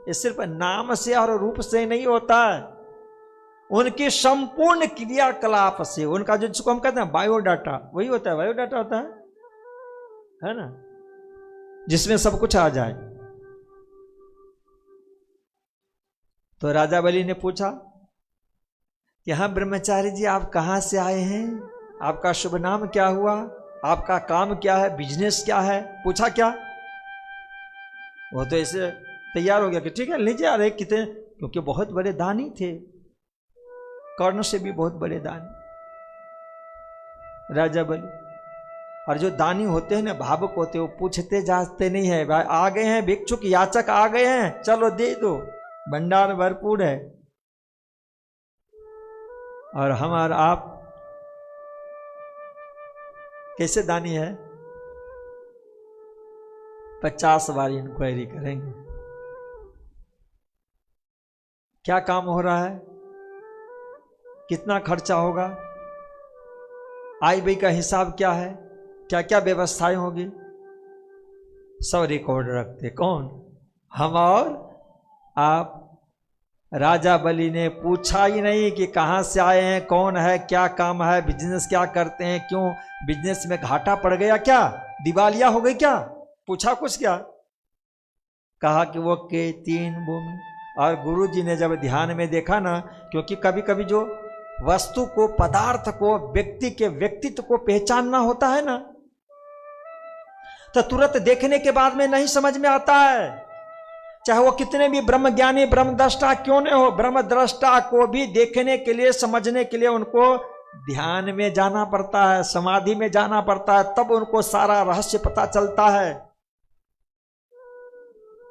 ये सिर्फ नाम से और रूप से नहीं होता है, उनकी संपूर्ण क्रियाकलाप से, उनका जो जिसको हम कहते हैं बायोडाटा, वही होता है। बायोडाटा होता है ना, जिसमें सब कुछ आ जाए। तो राजा बलि ने पूछा कि हाँ ब्रह्मचारी जी, आप कहां से आए हैं, आपका शुभ नाम क्या हुआ, आपका काम क्या है, बिजनेस क्या है? पूछा क्या? वो तो ऐसे तैयार हो गया कि ठीक है लीजिए। अरे कितने, क्योंकि बहुत बड़े दानी थे, कर्ण से भी बहुत बड़े दानी राजा बलि। और जो दानी होते हैं ना, भावुक होते हैं, वो पूछते जाते नहीं है, भाई आ गए हैं भिक्षुक याचक आ गए हैं, चलो दे दो, भंडार भरपूर है। और हम और आप कैसे दानी है? 50 बार इंक्वायरी करेंगे, क्या काम हो रहा है, कितना खर्चा होगा, आय व्यय का हिसाब क्या है, क्या क्या व्यवस्थाएं होगी, सब रिकॉर्ड रखते। कौन? हम और आप। राजा बलि ने पूछा ही नहीं कि कहां से आए हैं, कौन है, क्या काम है, बिजनेस क्या करते हैं, क्यों बिजनेस में घाटा पड़ गया, क्या दिवालिया हो गई क्या, पूछा कुछ क्या? कहा कि वो के 3 भूमि। और गुरुजी ने जब ध्यान में देखा ना, क्योंकि कभी कभी जो वस्तु को, पदार्थ को, व्यक्ति के व्यक्तित्व को पहचानना होता है ना, तो तुरंत देखने के बाद में नहीं समझ में आता है। चाहे वो कितने भी ब्रह्म ज्ञानी, ब्रह्म दृष्टा क्यों नहीं हो, ब्रह्म दृष्टा को भी देखने के लिए, समझने के लिए उनको ध्यान में जाना पड़ता है, समाधि में जाना पड़ता है, तब उनको सारा रहस्य पता चलता है।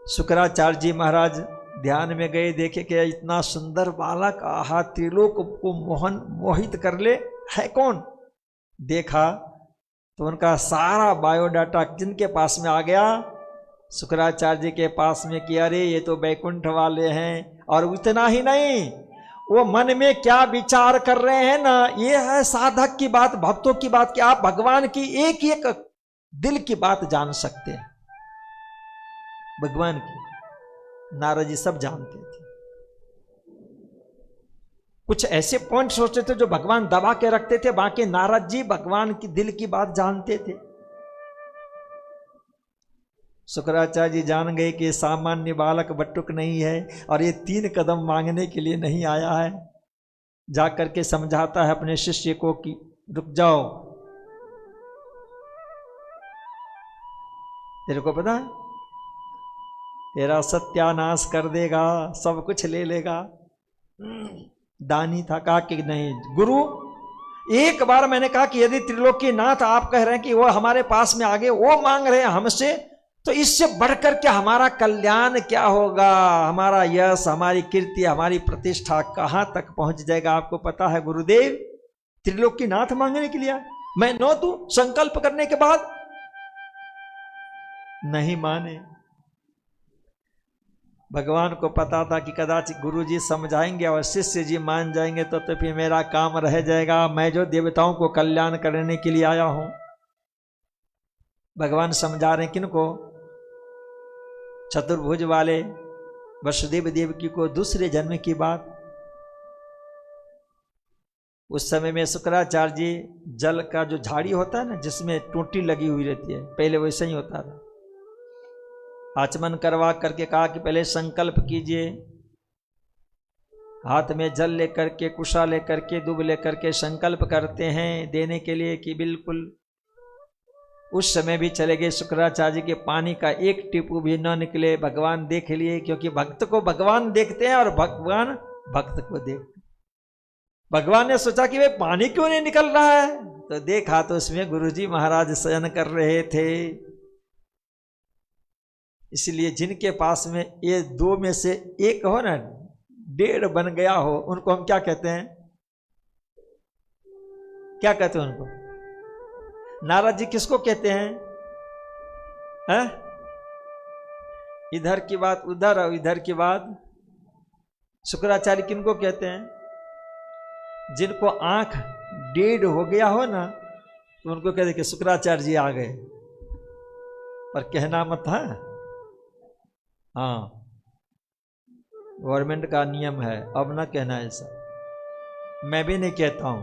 शुक्राचार्य जी महाराज ध्यान में गए, देखे कि इतना सुंदर बालक, आहा, त्रिलोक को मोहित कर ले, है कौन? देखा तो उनका सारा बायोडाटा जिनके पास में आ गया, शुक्राचार्य जी के पास में, कि अरे ये तो बैकुंठ वाले हैं। और इतना ही नहीं, वो मन में क्या विचार कर रहे हैं ना, ये है साधक की बात, भक्तों की बात, कि आप भगवान की एक एक दिल की बात जान सकते हैं। भगवान की नारद जी सब जानते थे। कुछ ऐसे पॉइंट्स होते थे जो भगवान दबा के रखते थे, बाकी नारद जी भगवान की दिल की बात जानते थे। शुक्राचार्य जी जान गए कि सामान्य बालक बटुक नहीं है और ये 3 कदम मांगने के लिए नहीं आया है। जाकर के समझाता है अपने शिष्य को कि रुक जाओ, तेरे को पता है तेरा सत्यानाश कर देगा, सब कुछ ले लेगा। दानी था, कहा कि नहीं गुरु, एक बार मैंने कहा कि यदि त्रिलोकी नाथ आप कह रहे हैं कि वो हमारे पास में आगे वो मांग रहे हैं हमसे, तो इससे बढ़कर के हमारा कल्याण क्या होगा, हमारा यश, हमारी कीर्ति, हमारी प्रतिष्ठा कहां तक पहुंच जाएगा। आपको पता है गुरुदेव, त्रिलोकी नाथ मांगने के लिए मैं न दूं संकल्प करने के बाद? नहीं माने। भगवान को पता था कि कदाचित गुरु जी समझाएंगे और शिष्य जी मान जाएंगे तो फिर मेरा काम रह जाएगा, मैं जो देवताओं को कल्याण करने के लिए आया हूं। भगवान समझा रहे हैं किनको? चतुर्भुज वाले वसुदेव देवकी को दूसरे जन्म की बात। उस समय में शुक्राचार्य जी जल का जो झाड़ी होता है ना, जिसमें टूटी लगी हुई रहती है, पहले वैसा ही होता था, आचमन करवा करके कहा कि पहले संकल्प कीजिए। हाथ में जल लेकर के, कुशा लेकर के, दूब लेकर के संकल्प करते हैं देने के लिए कि बिल्कुल। उस समय भी चले गए शुक्राचार्य जी के, पानी का एक टिपू भी न निकले। भगवान देख लिए, क्योंकि भक्त को भगवान देखते हैं और भगवान भक्त को देखते हैं। भगवान ने सोचा कि वे पानी क्यों नहीं निकल रहा है, तो देखा तो उसमें गुरुजी महाराज शयन कर रहे थे। इसलिए जिनके पास में ये 2 में से एक हो ना, 1.5 बन गया हो, उनको हम क्या कहते हैं? क्या कहते हैं उनको? नारद जी किसको कहते हैं? इधर की बात उधर और इधर की बात। शुक्राचार्य किनको कहते हैं? जिनको आंख 1.5 हो गया हो ना, तो उनको कहते कि शुक्राचार्य जी आ गए। पर कहना मत है, हाँ गवर्नमेंट का नियम है, अब ना कहना ऐसा। मैं भी नहीं कहता हूं,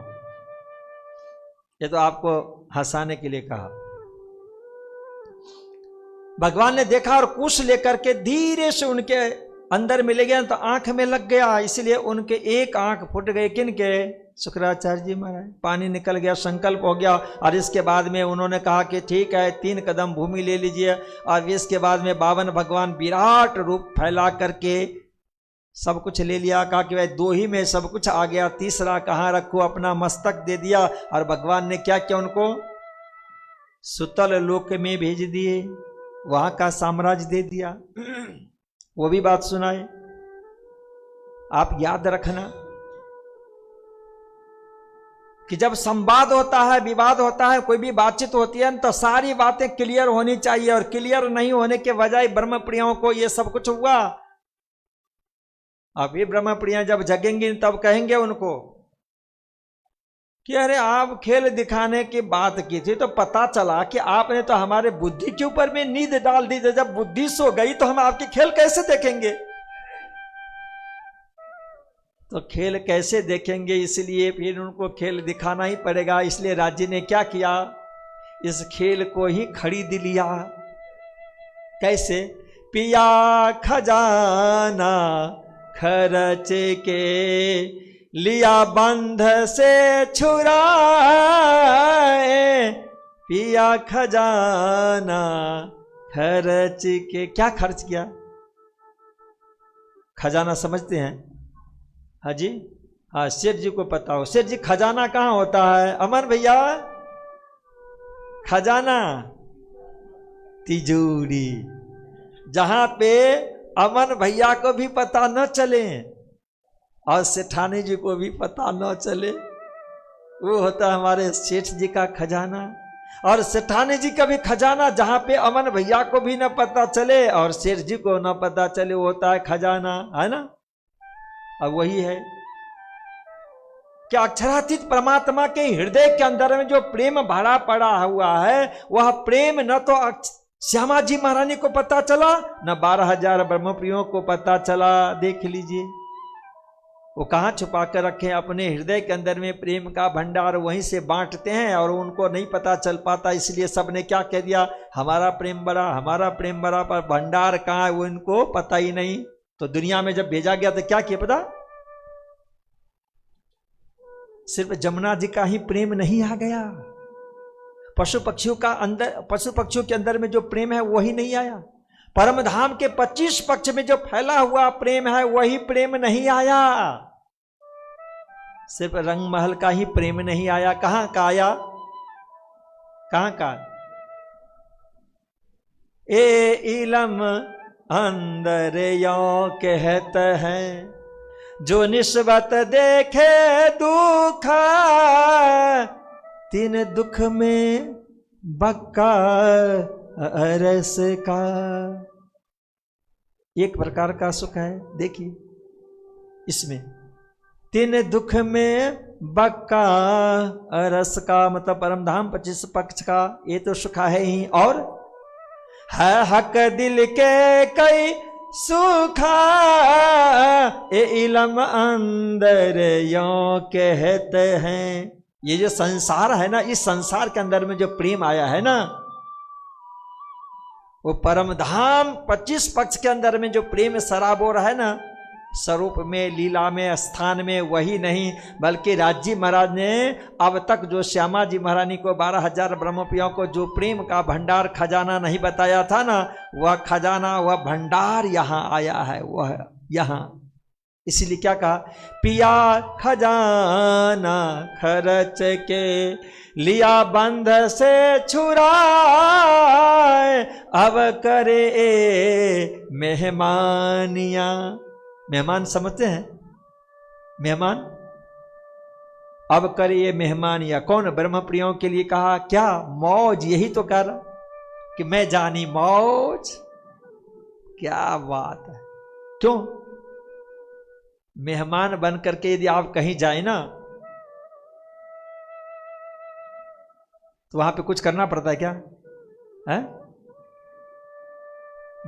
ये तो आपको हंसाने के लिए कहा। भगवान ने देखा और कुश लेकर के धीरे से उनके अंदर मिले गया, तो आंख में लग गया, इसलिए उनके एक आंख फूट गए। किनके? शुक्राचार्य जी महाराज। पानी निकल गया, संकल्प हो गया। और इसके बाद में उन्होंने कहा कि ठीक है, 3 कदम भूमि ले लीजिए। और इसके बाद में 52 भगवान विराट रूप फैला करके सब कुछ ले लिया। कहा कि भाई 2 ही में सब कुछ आ गया, तीसरा कहाँ रखो? अपना मस्तक दे दिया। और भगवान ने क्या किया? उनको सुतल लोक में भेज दिए, वहां का साम्राज्य दे दिया। वो भी बात सुनाए, आप याद रखना कि जब संवाद होता है, विवाद होता है, कोई भी बातचीत होती है, तो सारी बातें क्लियर होनी चाहिए। और क्लियर नहीं होने के बजाय ब्रह्म प्रियाओं को ये सब कुछ हुआ। अब ये ब्रह्म प्रिया जब जगेंगी तब कहेंगे उनको कि अरे आप खेल दिखाने की बात की थी, तो पता चला कि आपने तो हमारे बुद्धि के ऊपर में नींद डाल दी। जब बुद्धि सो गई तो हम आपके खेल कैसे देखेंगे? तो खेल कैसे देखेंगे? इसलिए फिर उनको खेल दिखाना ही पड़ेगा। इसलिए राज्य ने क्या किया? इस खेल को ही खरीद लिया। कैसे? पिया खजाना खर्च के लिया बंध से छुराए, पिया खजाना खर्च के। क्या खर्च किया? खजाना समझते हैं? हाँ जी, हाँ सेठ जी को पता हो। सेठ जी खजाना कहाँ होता है? अमर भैया, खजाना तिजोरी, जहां पे अमन भैया को भी पता न चले और सेठानी जी को भी पता न चले, वो होता है हमारे सेठ जी का खजाना। और सेठानी जी का भी खजाना, जहां पे अमन भैया को भी न पता चले और सेठ जी को न पता चले, वो होता है खजाना, है ना? अब वही है कि अक्षरातीत परमात्मा के हृदय के अंदर में जो प्रेम भरा पड़ा हुआ है, वह प्रेम न तो श्यामा जी महारानी को पता चला, न 12,000 ब्रह्मप्रियों को पता चला। देख लीजिए, वो कहाँ छुपा कर रखे? अपने हृदय के अंदर में प्रेम का भंडार वहीं से बांटते हैं, और उनको नहीं पता चल पाता, इसलिए सबने क्या कह दिया, हमारा प्रेम बड़ा, हमारा प्रेम बड़ा, पर भंडार कहाँ है वो इनको पता ही नहीं। तो दुनिया में जब भेजा गया तो क्या किया पता? सिर्फ जमुना जी का ही प्रेम नहीं आ गया, पशु पक्षियों के अंदर में जो प्रेम है वही नहीं आया। परम धाम के 25 पक्ष में जो फैला हुआ प्रेम है वही प्रेम नहीं आया। सिर्फ रंग महल का ही प्रेम नहीं आया। कहां का आया? कहां का? ए इलम अंदर यो कहत है, जो निस्बत देखे दुख, तीन दुख में बक्का अरस का। एक प्रकार का सुख है, देखिए इसमें तीन दुख में बक्का अरस का, मतलब परमधाम 25 पक्ष का ये तो सुख है ही, और है हक दिल के कई सुखा, ए इलम अंदर यो कहते हैं। ये जो संसार है ना, इस संसार के अंदर में जो प्रेम आया है ना, वो परम धाम 25 पक्ष के अंदर में जो प्रेम सराबोर है ना, स्वरूप में, लीला में, स्थान में, वही नहीं बल्कि राजी महाराज ने अब तक जो श्यामा जी महारानी को 12,000 ब्रह्मपियों को जो प्रेम का भंडार खजाना नहीं बताया था ना, वह खजाना, वह भंडार यहाँ आया है, वह यहाँ। इसीलिए क्या कहा, पिया खजाना खर्च के लिया बंध से छुराए, अब करे मेहमानिया। मेहमान समझते हैं? मेहमान अब करे ये मेहमानिया। कौन? ब्रह्म प्रियों के लिए कहा क्या? मौज। यही तो कह रहा कि मैं जानी मौज। क्या बात है! क्यों? मेहमान बन करके यदि आप कहीं जाए ना, तो वहां पे कुछ करना पड़ता है क्या? है?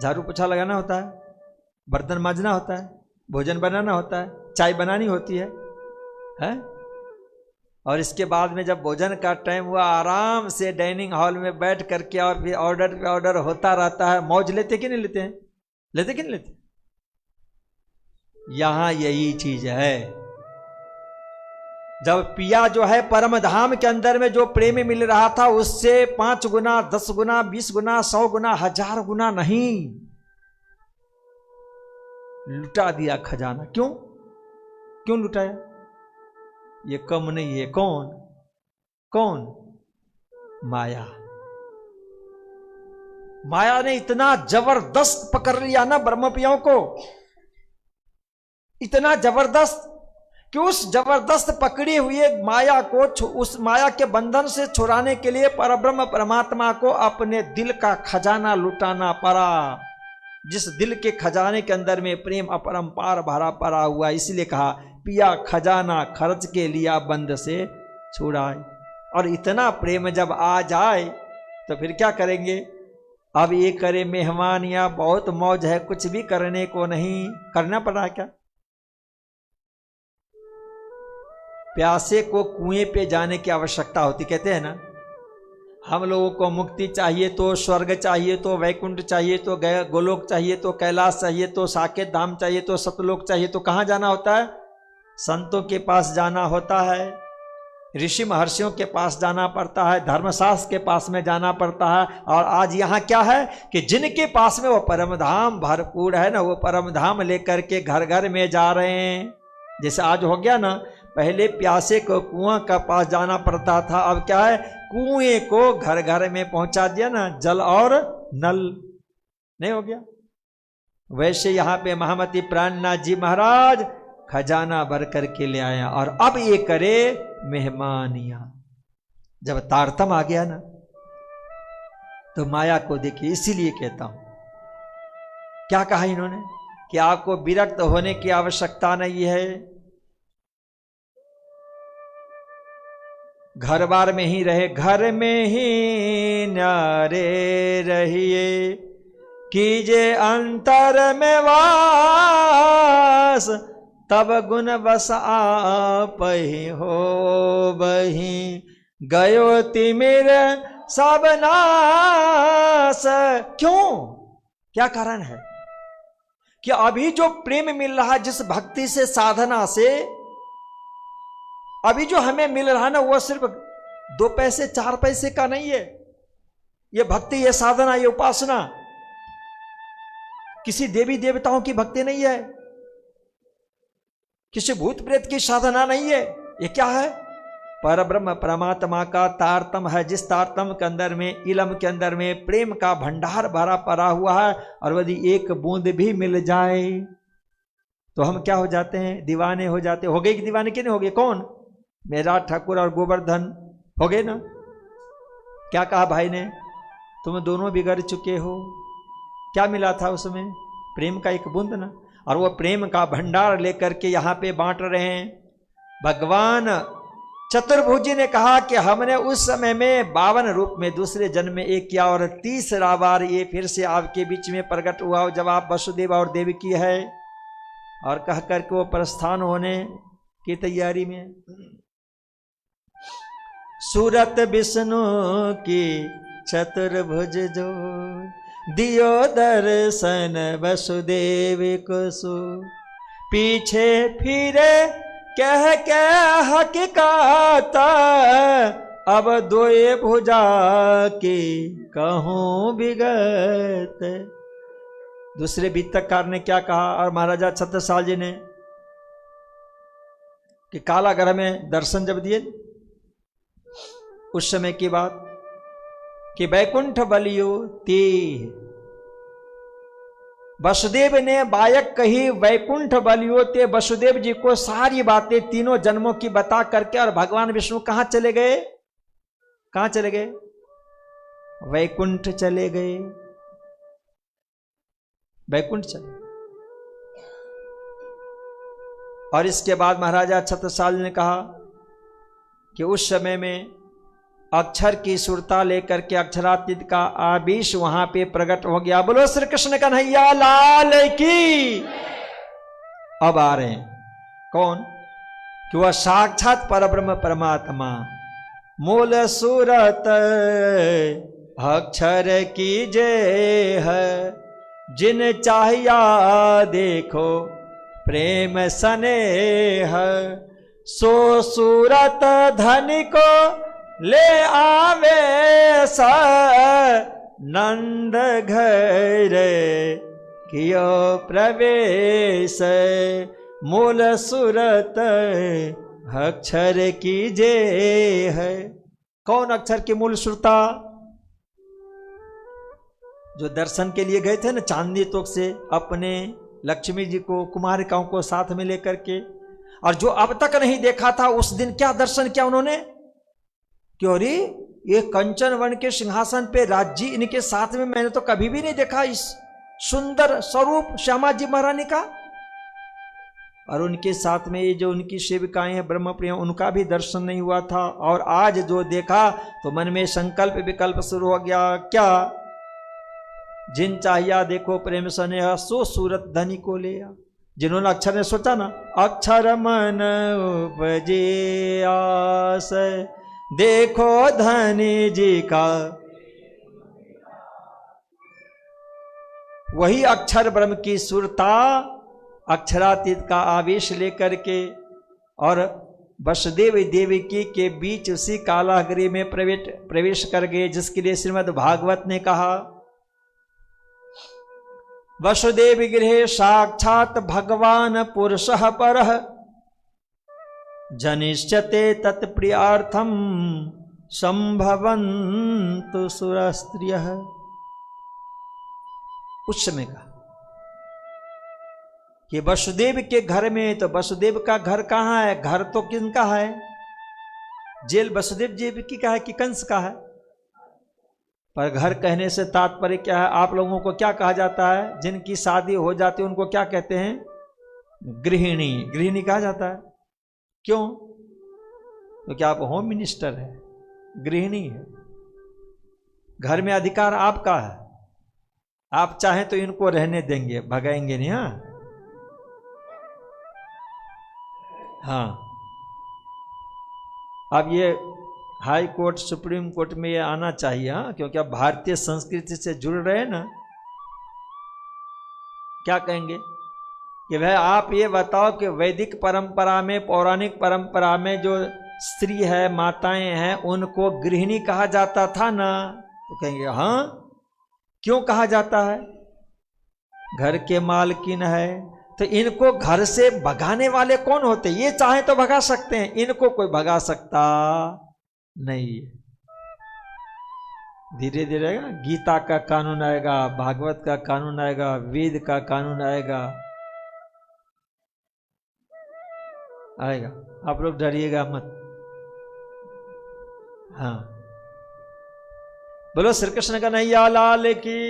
झाड़ू पोछा लगाना होता है, बर्तन मांजना होता है, भोजन बनाना होता है, चाय बनानी होती है? और इसके बाद में जब भोजन का टाइम हुआ, आराम से डाइनिंग हॉल में बैठ करके और फिर ऑर्डर पे ऑर्डर होता रहता है। मौज लेते कि नहीं लेते हैं? लेते कि नहीं लेते? यहां यही चीज है। जब पिया जो है परम धाम के अंदर में जो प्रेम मिल रहा था, उससे 5 गुना, 10 गुना, 20 गुना, 100 गुना, 1000 गुना नहीं, लुटा दिया खजाना। क्यों? क्यों लुटाया? ये कम नहीं है। कौन? कौन? माया। माया ने इतना जबरदस्त पकड़ लिया ना ब्रह्मपियों को, इतना जबरदस्त कि उस जबरदस्त पकड़ी हुई माया को, उस माया के बंधन से छुड़ाने के लिए परब्रह्म परमात्मा को अपने दिल का खजाना लुटाना पड़ा। जिस दिल के खजाने के अंदर में प्रेम अपरंपार भरा पड़ा हुआ, इसलिए कहा पिया खजाना खर्च के लिया बंद से छुड़ाए। और इतना प्रेम जब आ जाए तो फिर क्या करेंगे? अब ये करे मेहमान, या बहुत मौज है, कुछ भी करने को नहीं। करना पड़ा क्या? प्यासे को कुएं पे जाने की आवश्यकता होती। कहते हैं ना, हम लोगों को मुक्ति चाहिए तो, स्वर्ग चाहिए तो, वैकुंठ चाहिए तो, गोलोक चाहिए तो, कैलाश चाहिए तो, साकेत धाम चाहिए तो, सतलोक चाहिए तो, कहाँ जाना होता है? संतों के पास जाना होता है, ऋषि महर्षियों के पास जाना पड़ता है, धर्मशास्त्र के पास में जाना पड़ता है। और आज यहाँ क्या है कि जिनके पास में वो परम धाम भरपूर है ना, वो परम धाम लेकर के घर घर में जा रहे हैं। जैसे आज हो गया ना, पहले प्यासे को कुआं का पास जाना पड़ता था, अब क्या है, कुएं को घर घर में पहुंचा दिया ना, जल और नल। नहीं हो गया? वैसे यहां पे महामती प्राणनाथ जी महाराज खजाना भर करके ले आया, और अब ये करे मेहमानिया। जब तारतम आ गया ना, तो माया को देखिए। इसीलिए कहता हूं, क्या कहा इन्होंने कि आपको विरक्त होने की आवश्यकता नहीं है, घर बार में ही रहे, घर में ही न्यारे रहिए, कीजिए अंतर में वास, तब गुण बस आप ही हो बही, गयो तिमिर सब नाश। क्यों, क्या कारण है कि अभी जो प्रेम मिल रहा है जिस भक्ति से, साधना से, अभी जो हमें मिल रहा है ना, वो सिर्फ 2 पैसे 4 पैसे का नहीं है। ये भक्ति, ये साधना, ये उपासना किसी देवी देवताओं की भक्ति नहीं है, किसी भूत प्रेत की साधना नहीं है। ये क्या है? परब्रह्म परमात्मा का तारतम है, जिस तारतम के अंदर में, इलम के अंदर में प्रेम का भंडार भरा पड़ा हुआ है। और यदि एक बूंद भी मिल जाए तो हम क्या हो जाते हैं? दीवाने हो जाते। हो गए कि दीवाने? कि नहीं हो गए? कौन? मेरा ठाकुर और गोवर्धन हो गए ना। क्या कहा भाई ने? तुम दोनों बिगड़ चुके हो। क्या मिला था उसमें? प्रेम का एक बूंद ना। और वो प्रेम का भंडार लेकर के यहां पे बांट रहे हैं। भगवान चतुर्भुजी ने कहा कि हमने उस समय में 52 रूप में दूसरे जन्म में एक किया, और तीसरा बार ये फिर से आपके बीच में प्रकट हुआ जब आप वसुदेव और देवकी है। और कह करके वो प्रस्थान होने की तैयारी में। सूरत विष्णु की चतुर्भुज जो, दियो दर्शन वसुदेव को सो, पीछे फिरे कह के हकीकत, अब 2 भुजा की कहूं विगत। दूसरे वित्तकार ने क्या कहा, और महाराजा छत्रसाल जी ने, कि काला ग्रह में दर्शन जब दिए उस समय की बात, कि वैकुंठ बलियो ते, वसुदेव ने बायक कही वैकुंठ बलियो ते। वसुदेव जी को सारी बातें तीनों जन्मों की बता करके, और भगवान विष्णु कहां चले गए? कहां चले गए? वैकुंठ चले गए। वैकुंठ चले। और इसके बाद महाराजा छत्रसाल ने कहा कि उस समय में अक्षर की सुरता लेकर के अक्षरातीत का आवेश वहां पे प्रकट हो गया। बोलो श्री कृष्ण कन्हैया लाल की। अब आ रहे हैं कौन? कि वह साक्षात परब्रह्म परमात्मा, मूल सूरत अक्षर की जय है, जिन चाहिया देखो प्रेम स्नेह, सो सूरत धनी को ले आवे सा, नंद घर कियो प्रवेश, मूल सूरत अक्षर की जे है। कौन अक्षर की मूल सुरता? जो दर्शन के लिए गए थे ना चांदनी तोक से, अपने लक्ष्मी जी को, कुमारिकाओं को साथ में लेकर के, और जो अब तक नहीं देखा था उस दिन क्या दर्शन किया उन्होंने? क्यों रे, ये कंचन वन के सिंहासन पे राज्य इनके साथ में मैंने तो कभी भी नहीं देखा इस सुंदर स्वरूप श्यामा जी महारानी का। और उनके साथ में ये जो उनकी सेविकाएं हैं ब्रह्म प्रिय, उनका भी दर्शन नहीं हुआ था। और आज जो देखा तो मन में संकल्प विकल्प शुरू हो गया। क्या? जिन चाहिया देखो प्रेम स्नेह, सो सूरत धनी को ले आ। जिन्होंने अक्षर ने सोचा ना, अक्षर मन उपजे आस, देखो धनी जी का, वही अक्षर ब्रह्म की सुरता, अक्षरातीत का आवेश लेकर के, और वसुदेव देवकी के बीच उसी कालागृह में प्रवेश कर गए, जिसके लिए श्रीमद् भागवत ने कहा, वसुदेव गृहे साक्षात भगवान पुरुषः परः, जनिष्यते तत्प्रियार्थम संभवन्तु सुरस्त्रियः। उस समय का कि वसुदेव के घर में, तो वसुदेव का घर कहाँ है? घर तो किनका है? जेल वसुदेव जी की का है कि कंस का है? पर घर कहने से तात्पर्य क्या है? आप लोगों को क्या कहा जाता है? जिनकी शादी हो जाती है उनको क्या कहते हैं? गृहिणी। गृहिणी कहा जाता है। क्यों? तो क्या आप होम मिनिस्टर है? गृहिणी है। घर में अधिकार आपका है, आप चाहें तो इनको रहने देंगे, भगाएंगे नहीं। हाँ, हाँ, अब ये हाई कोर्ट सुप्रीम कोर्ट में ये आना चाहिए, हाँ, क्योंकि अब भारतीय संस्कृति से जुड़ रहे हैं ना। क्या कहेंगे कि भाई आप ये बताओ कि वैदिक परंपरा में, पौराणिक परंपरा में जो स्त्री है, माताएं हैं, उनको गृहिणी कहा जाता था ना? तो कहेंगे हाँ, क्यों कहा जाता है? घर के मालकिन है। तो इनको घर से भगाने वाले कौन होते? ये चाहे तो भगा सकते हैं, इनको कोई भगा सकता नहीं। धीरे धीरे गीता का कानून आएगा, भागवत का कानून आएगा, वेद का कानून आएगा। आप लोग डरिएगा मत। हाँ, बोलो श्री कृष्ण कन्हैया लाल की।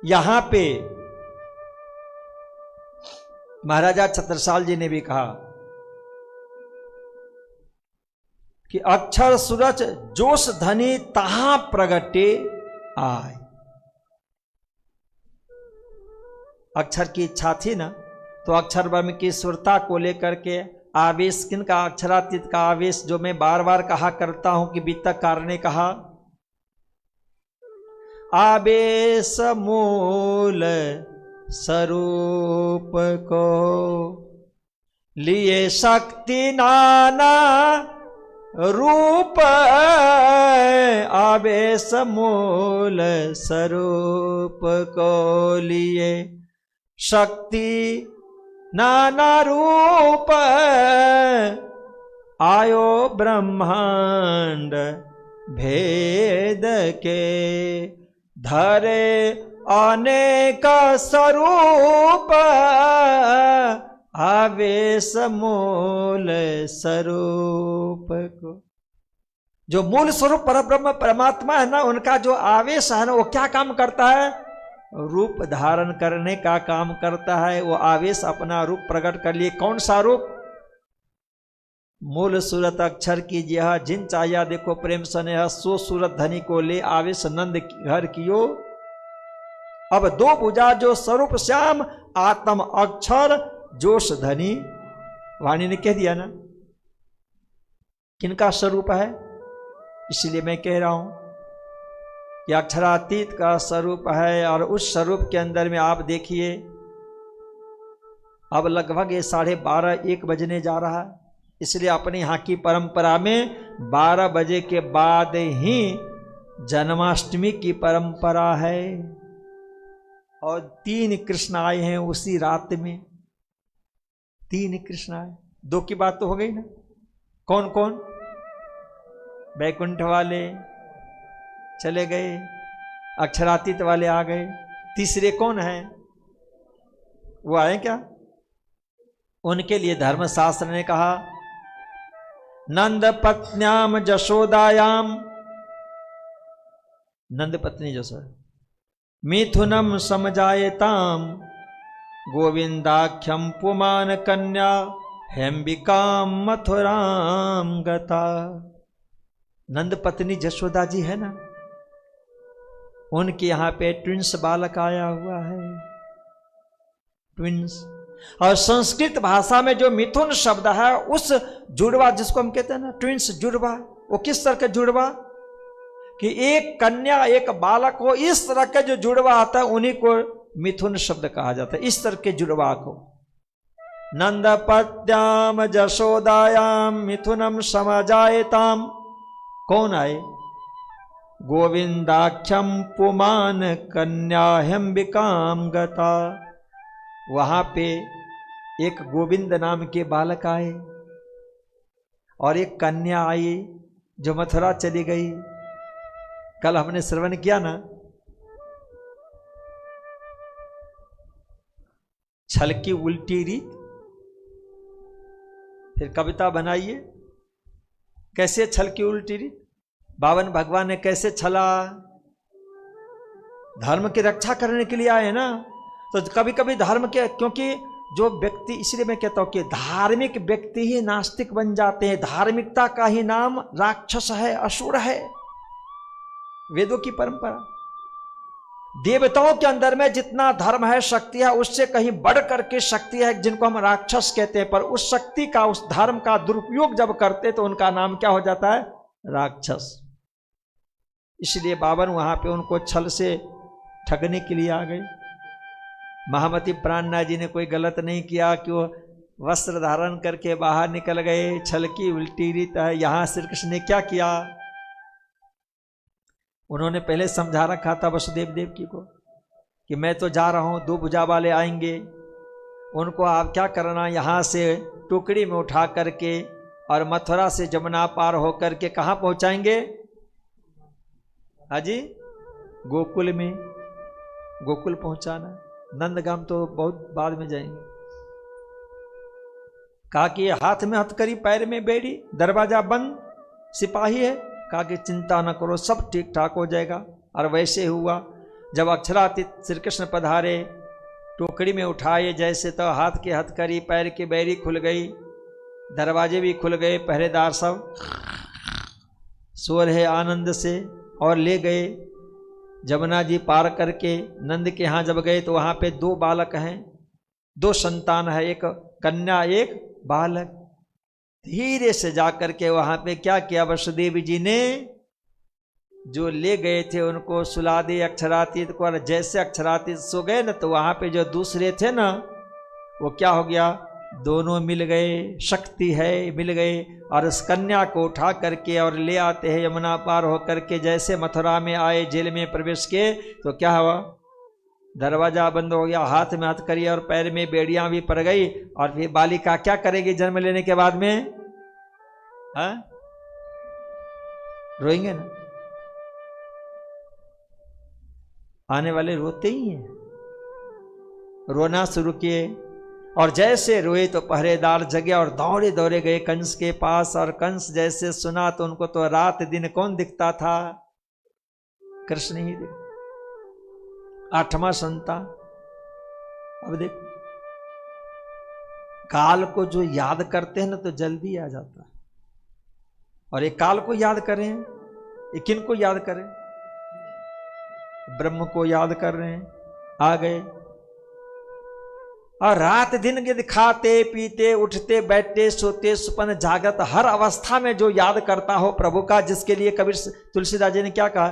यहां पे महाराजा छत्रसाल जी ने भी कहा कि अक्षर सूरज जोश धनी तहां प्रगटे आय। अक्षर की इच्छा थी ना, तो अक्षर ब्रह्म की सुरता को लेकर के आवेश, किन का? अक्षरातीत का आवेश, जो मैं बार बार कहा करता हूं कि बीतककार ने कहा, आवेश मूल स्वरूप को लिए शक्ति नाना रूप। आवेश मूल स्वरूप को लिए शक्ति नाना रूप। आयो ब्रह्मांड भेद के धरे अनेक स्वरूप। आवेश मूल स्वरूप को, जो मूल स्वरूप परब्रह्म परमात्मा है ना, उनका जो आवेश है ना, वो क्या काम करता है? रूप धारण करने का काम करता है। वो आवेश अपना रूप प्रकट कर लिए। कौन सा रूप? मूल सूरत अक्षर कीजिए जिन चाया देखो प्रेम स्नेह, सो सूरत धनी को ले आवेश नंद घर कियो। अब दो भुजा जो स्वरूप श्याम, आत्म अक्षर जोश धनी। वाणी ने कह दिया ना किनका स्वरूप है, इसलिए मैं कह रहा हूं कि अक्षरातीत का स्वरूप है। और उस स्वरूप के अंदर में आप देखिए, अब लगभग ये 12:30-1 बजने जा रहा है। इसलिए अपने यहाँ की परंपरा में 12 बजे के बाद ही जन्माष्टमी की परंपरा है। और 3 कृष्ण आए हैं उसी रात में। 3 कृष्ण आए। 2 की बात तो हो गई ना। कौन कौन? बैकुंठ वाले चले गए, अक्षरातीत वाले आ गए। तीसरे कौन है? वो आए क्या? उनके लिए धर्मशास्त्र ने कहा, नंद पत्न्याम जशोदायाम, नंद पत्नी जशोदा, मिथुनम समजायताम, गोविंदाख्यम पुमान कन्या, हेम्बिकाम मथुराम गता। नंद पत्नी जशोदा जी है ना, उनके यहां पे ट्विंस बालक आया हुआ है। ट्विंस। और संस्कृत भाषा में जो मिथुन शब्द है, उस जुड़वा जिसको हम कहते हैं ना ट्विंस जुड़वा, वो किस तरह के जुड़वा? कि एक कन्या एक बालक हो, इस तरह के जो जुड़वा आता है उन्हीं को मिथुन शब्द कहा जाता है। इस तरह के जुड़वा को नंद पत्याम जशोदायाम मिथुनम समजायताम। कौन आए? गोविंदाख्यम पुमान कन्या हेम्बिकाम गता। वहां पे एक गोविंद नाम के बालक आए और एक कन्या आई जो मथुरा चली गई। कल हमने श्रवण किया ना, छल की उल्टी रीत। फिर कविता बनाइए, कैसे छल की उल्टी रीत। बावन भगवान ने कैसे छला? धर्म की रक्षा करने के लिए आए ना। तो कभी कभी धर्म के, क्योंकि जो व्यक्ति, इसलिए मैं कहता हूं कि धार्मिक व्यक्ति ही नास्तिक बन जाते हैं। धार्मिकता का ही नाम राक्षस है, असुर है। वेदों की परंपरा। देवताओं के अंदर में जितना धर्म है, शक्ति है, उससे कहीं बढ़ करके शक्ति है जिनको हम राक्षस कहते हैं। पर उस शक्ति का, उस धर्म का दुरुपयोग जब करते तो उनका नाम क्या हो जाता है? राक्षस। इसलिए बावन वहां पे उनको छल से ठगने के लिए आ गए। महामती प्राणनाथ जी ने कोई गलत नहीं किया कि वो वस्त्र धारण करके बाहर निकल गए, छल की उल्टी रीत है। यहां श्री कृष्ण ने क्या किया? उन्होंने पहले समझा रखा था वसुदेव देवकी को कि मैं तो जा रहा हूं, 2 भुजा वाले आएंगे, उनको आप क्या करना, यहां से टोकरी में उठा करके और मथुरा से जमुना पार होकर के कहां पहुंचाएंगे? हाजी, गोकुल में। गोकुल पहुंचाना, नंदगाम तो बहुत बाद में जाएंगे। कहा कि हाथ में हथकड़ी, पैर में बेड़ी, दरवाजा बंद, सिपाही है। कहा कि चिंता न करो, सब ठीक ठाक हो जाएगा। और वैसे हुआ। जब अक्षरातीत श्री कृष्ण पधारे, टोकरी में उठाए जैसे, तो हाथ की हथकड़ी, पैर की बैरी खुल गई, दरवाजे भी खुल गए, पहरेदार सब सो रहे आनंद से, और ले गए। जमुना जी पार करके नंद के यहाँ जब गए तो वहाँ पे 2 बालक हैं, 2 संतान है, एक कन्या एक बालक। धीरे से जाकर के वहां पे क्या किया वसुदेव जी ने? जो ले गए थे उनको सुला दे अक्षरातीत को। और जैसे अक्षरातीत सो गए ना, तो वहां पे जो दूसरे थे ना, वो क्या हो गया? दोनों मिल गए, शक्ति है, मिल गए। और उस कन्या को उठा करके और ले आते हैं यमुना पार होकर के। जैसे मथुरा में आए, जेल में प्रवेश किए, तो क्या हुआ? दरवाजा बंद हो गया, हाथ में हथकड़ी और पैर में बेड़ियां भी पड़ गई। और फिर बालिका क्या करेगी जन्म लेने के बाद में? हाँ, रोएंगे ना? आने वाले रोते ही हैं। रोना शुरू किए, और जैसे रोए तो पहरेदार जगे और दौड़े दौड़े गए कंस के पास। और कंस जैसे सुना तो उनको तो रात दिन कौन दिखता था? कृष्ण ही दिखता। 8वां संतान। अब देखो, काल को जो याद करते हैं ना तो जल्दी आ जाता है। और एक काल को याद करें, ये किन को याद करें? ब्रह्म को याद कर रहे हैं, आ गए। और रात दिन के खाते पीते, उठते बैठते, सोते सुपन जागत, हर अवस्था में जो याद करता हो प्रभु का, जिसके लिए कबीर तुलसीदास जी ने क्या कहा?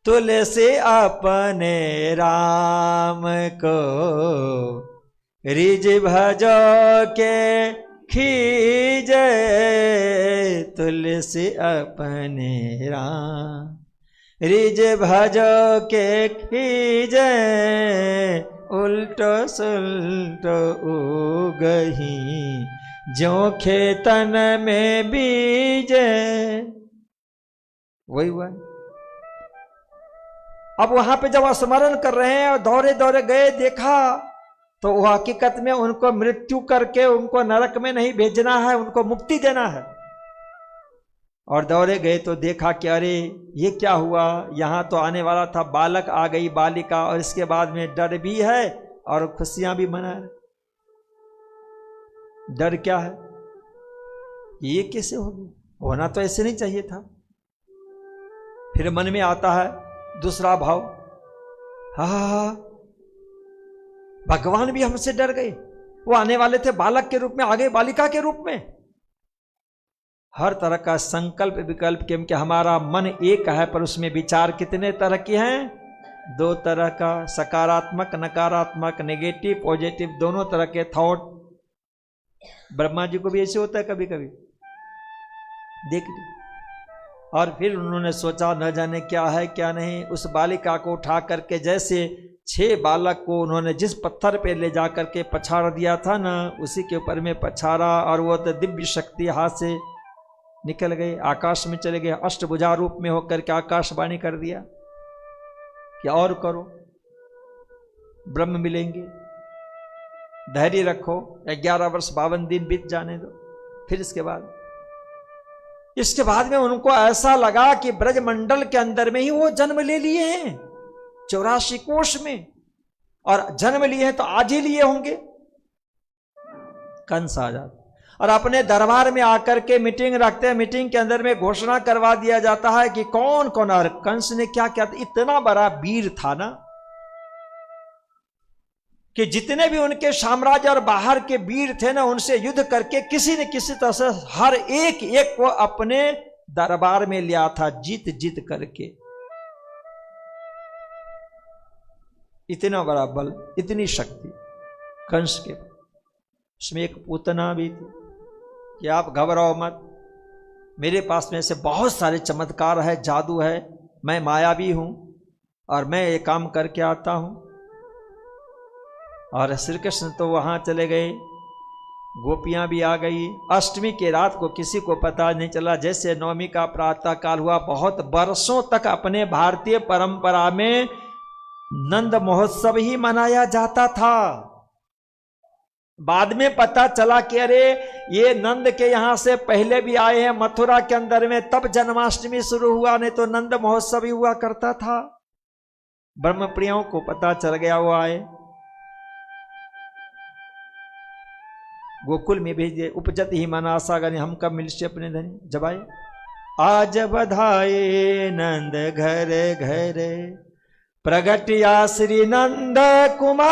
तुलसी अपने राम को रिज भजो के खीजे, तुलसी अपने राम रिज भजो के खीजे, उल्टो सुल्टो उगही जो खेतन में बीजे। वही हुआ। अब वहां पे जब स्मरण कर रहे हैं और दौड़े दौड़े गए, देखा तो वो हकीकत में उनको मृत्यु करके उनको नरक में नहीं भेजना है, उनको मुक्ति देना है। और दौड़े गए तो देखा कि अरे ये क्या हुआ? यहां तो आने वाला था, बालक आ गई, बालिका। और इसके बाद में डर भी है और खुशियां भी मना रहे। डर क्या है? ये कैसे होगी? होना तो ऐसे नहीं चाहिए था। फिर मन में आता है दूसरा भाव, हा, भगवान भी हमसे डर गए। वो आने वाले थे बालक के रूप में, आ गए बालिका के रूप में। हर तरह का संकल्प विकल्प, क्योंकि हमारा मन एक है, पर उसमें विचार कितने तरह के हैं? 2 तरह का, सकारात्मक नकारात्मक, नेगेटिव पॉजिटिव, दोनों तरह के थॉट। ब्रह्मा जी को भी ऐसे होता है कभी कभी, देख ली। और फिर उन्होंने सोचा न जाने क्या है क्या नहीं। उस बालिका को उठा करके, जैसे 6 बालक को उन्होंने जिस पत्थर पे ले जा करके पछाड़ दिया था ना, उसी के ऊपर में पछाड़ा। और वो तो दिव्य शक्ति हाथ से निकल गए, आकाश में चले गए। अष्टभुजा रूप में होकर के आकाशवाणी कर दिया कि और करो, ब्रह्म मिलेंगे, धैर्य रखो, 11 वर्ष 52 दिन बीत जाने दो। फिर इसके बाद में उनको ऐसा लगा कि ब्रजमंडल के अंदर में ही वो जन्म ले लिए हैं, 84 कोष में, और जन्म लिए हैं तो आज ही लिए होंगे। कंस आ जाता और अपने दरबार में आकर के मीटिंग रखते हैं। मीटिंग के अंदर में घोषणा करवा दिया जाता है कि कौन कौन। और कंस ने क्या किया? इतना बड़ा वीर था ना, कि जितने भी उनके साम्राज्य और बाहर के वीर थे ना, उनसे युद्ध करके किसी न किसी तरह से हर एक एक को अपने दरबार में लिया था, जीत जीत करके। इतना बड़ा बल, इतनी शक्ति कंस के। उसमें एक पूतना भी थी कि आप घबराओ मत, मेरे पास में से बहुत सारे चमत्कार है, जादू है, मैं मायावी हूं और मैं ये काम करके आता हूं। और श्री कृष्ण तो वहां चले गए, गोपियां भी आ गई। अष्टमी की रात को किसी को पता नहीं चला, जैसे नवमी का प्रातः काल हुआ। बहुत वर्षों तक अपने भारतीय परंपरा में नंद महोत्सव ही मनाया जाता था। बाद में पता चला कि अरे ये नंद के यहां से पहले भी आए हैं मथुरा के अंदर में, तब जन्माष्टमी शुरू हुआ, नहीं तो नंद महोत्सव ही हुआ करता था। ब्रह्म प्रियों को पता चल गया, वो आए, गोकुल में भेज दिए। उपजत ही मनासागर, हम कब मिलसे अपने धनी, जब आए। आज बधाए नंद घर घर, प्रगटिया श्री नंद कुमार,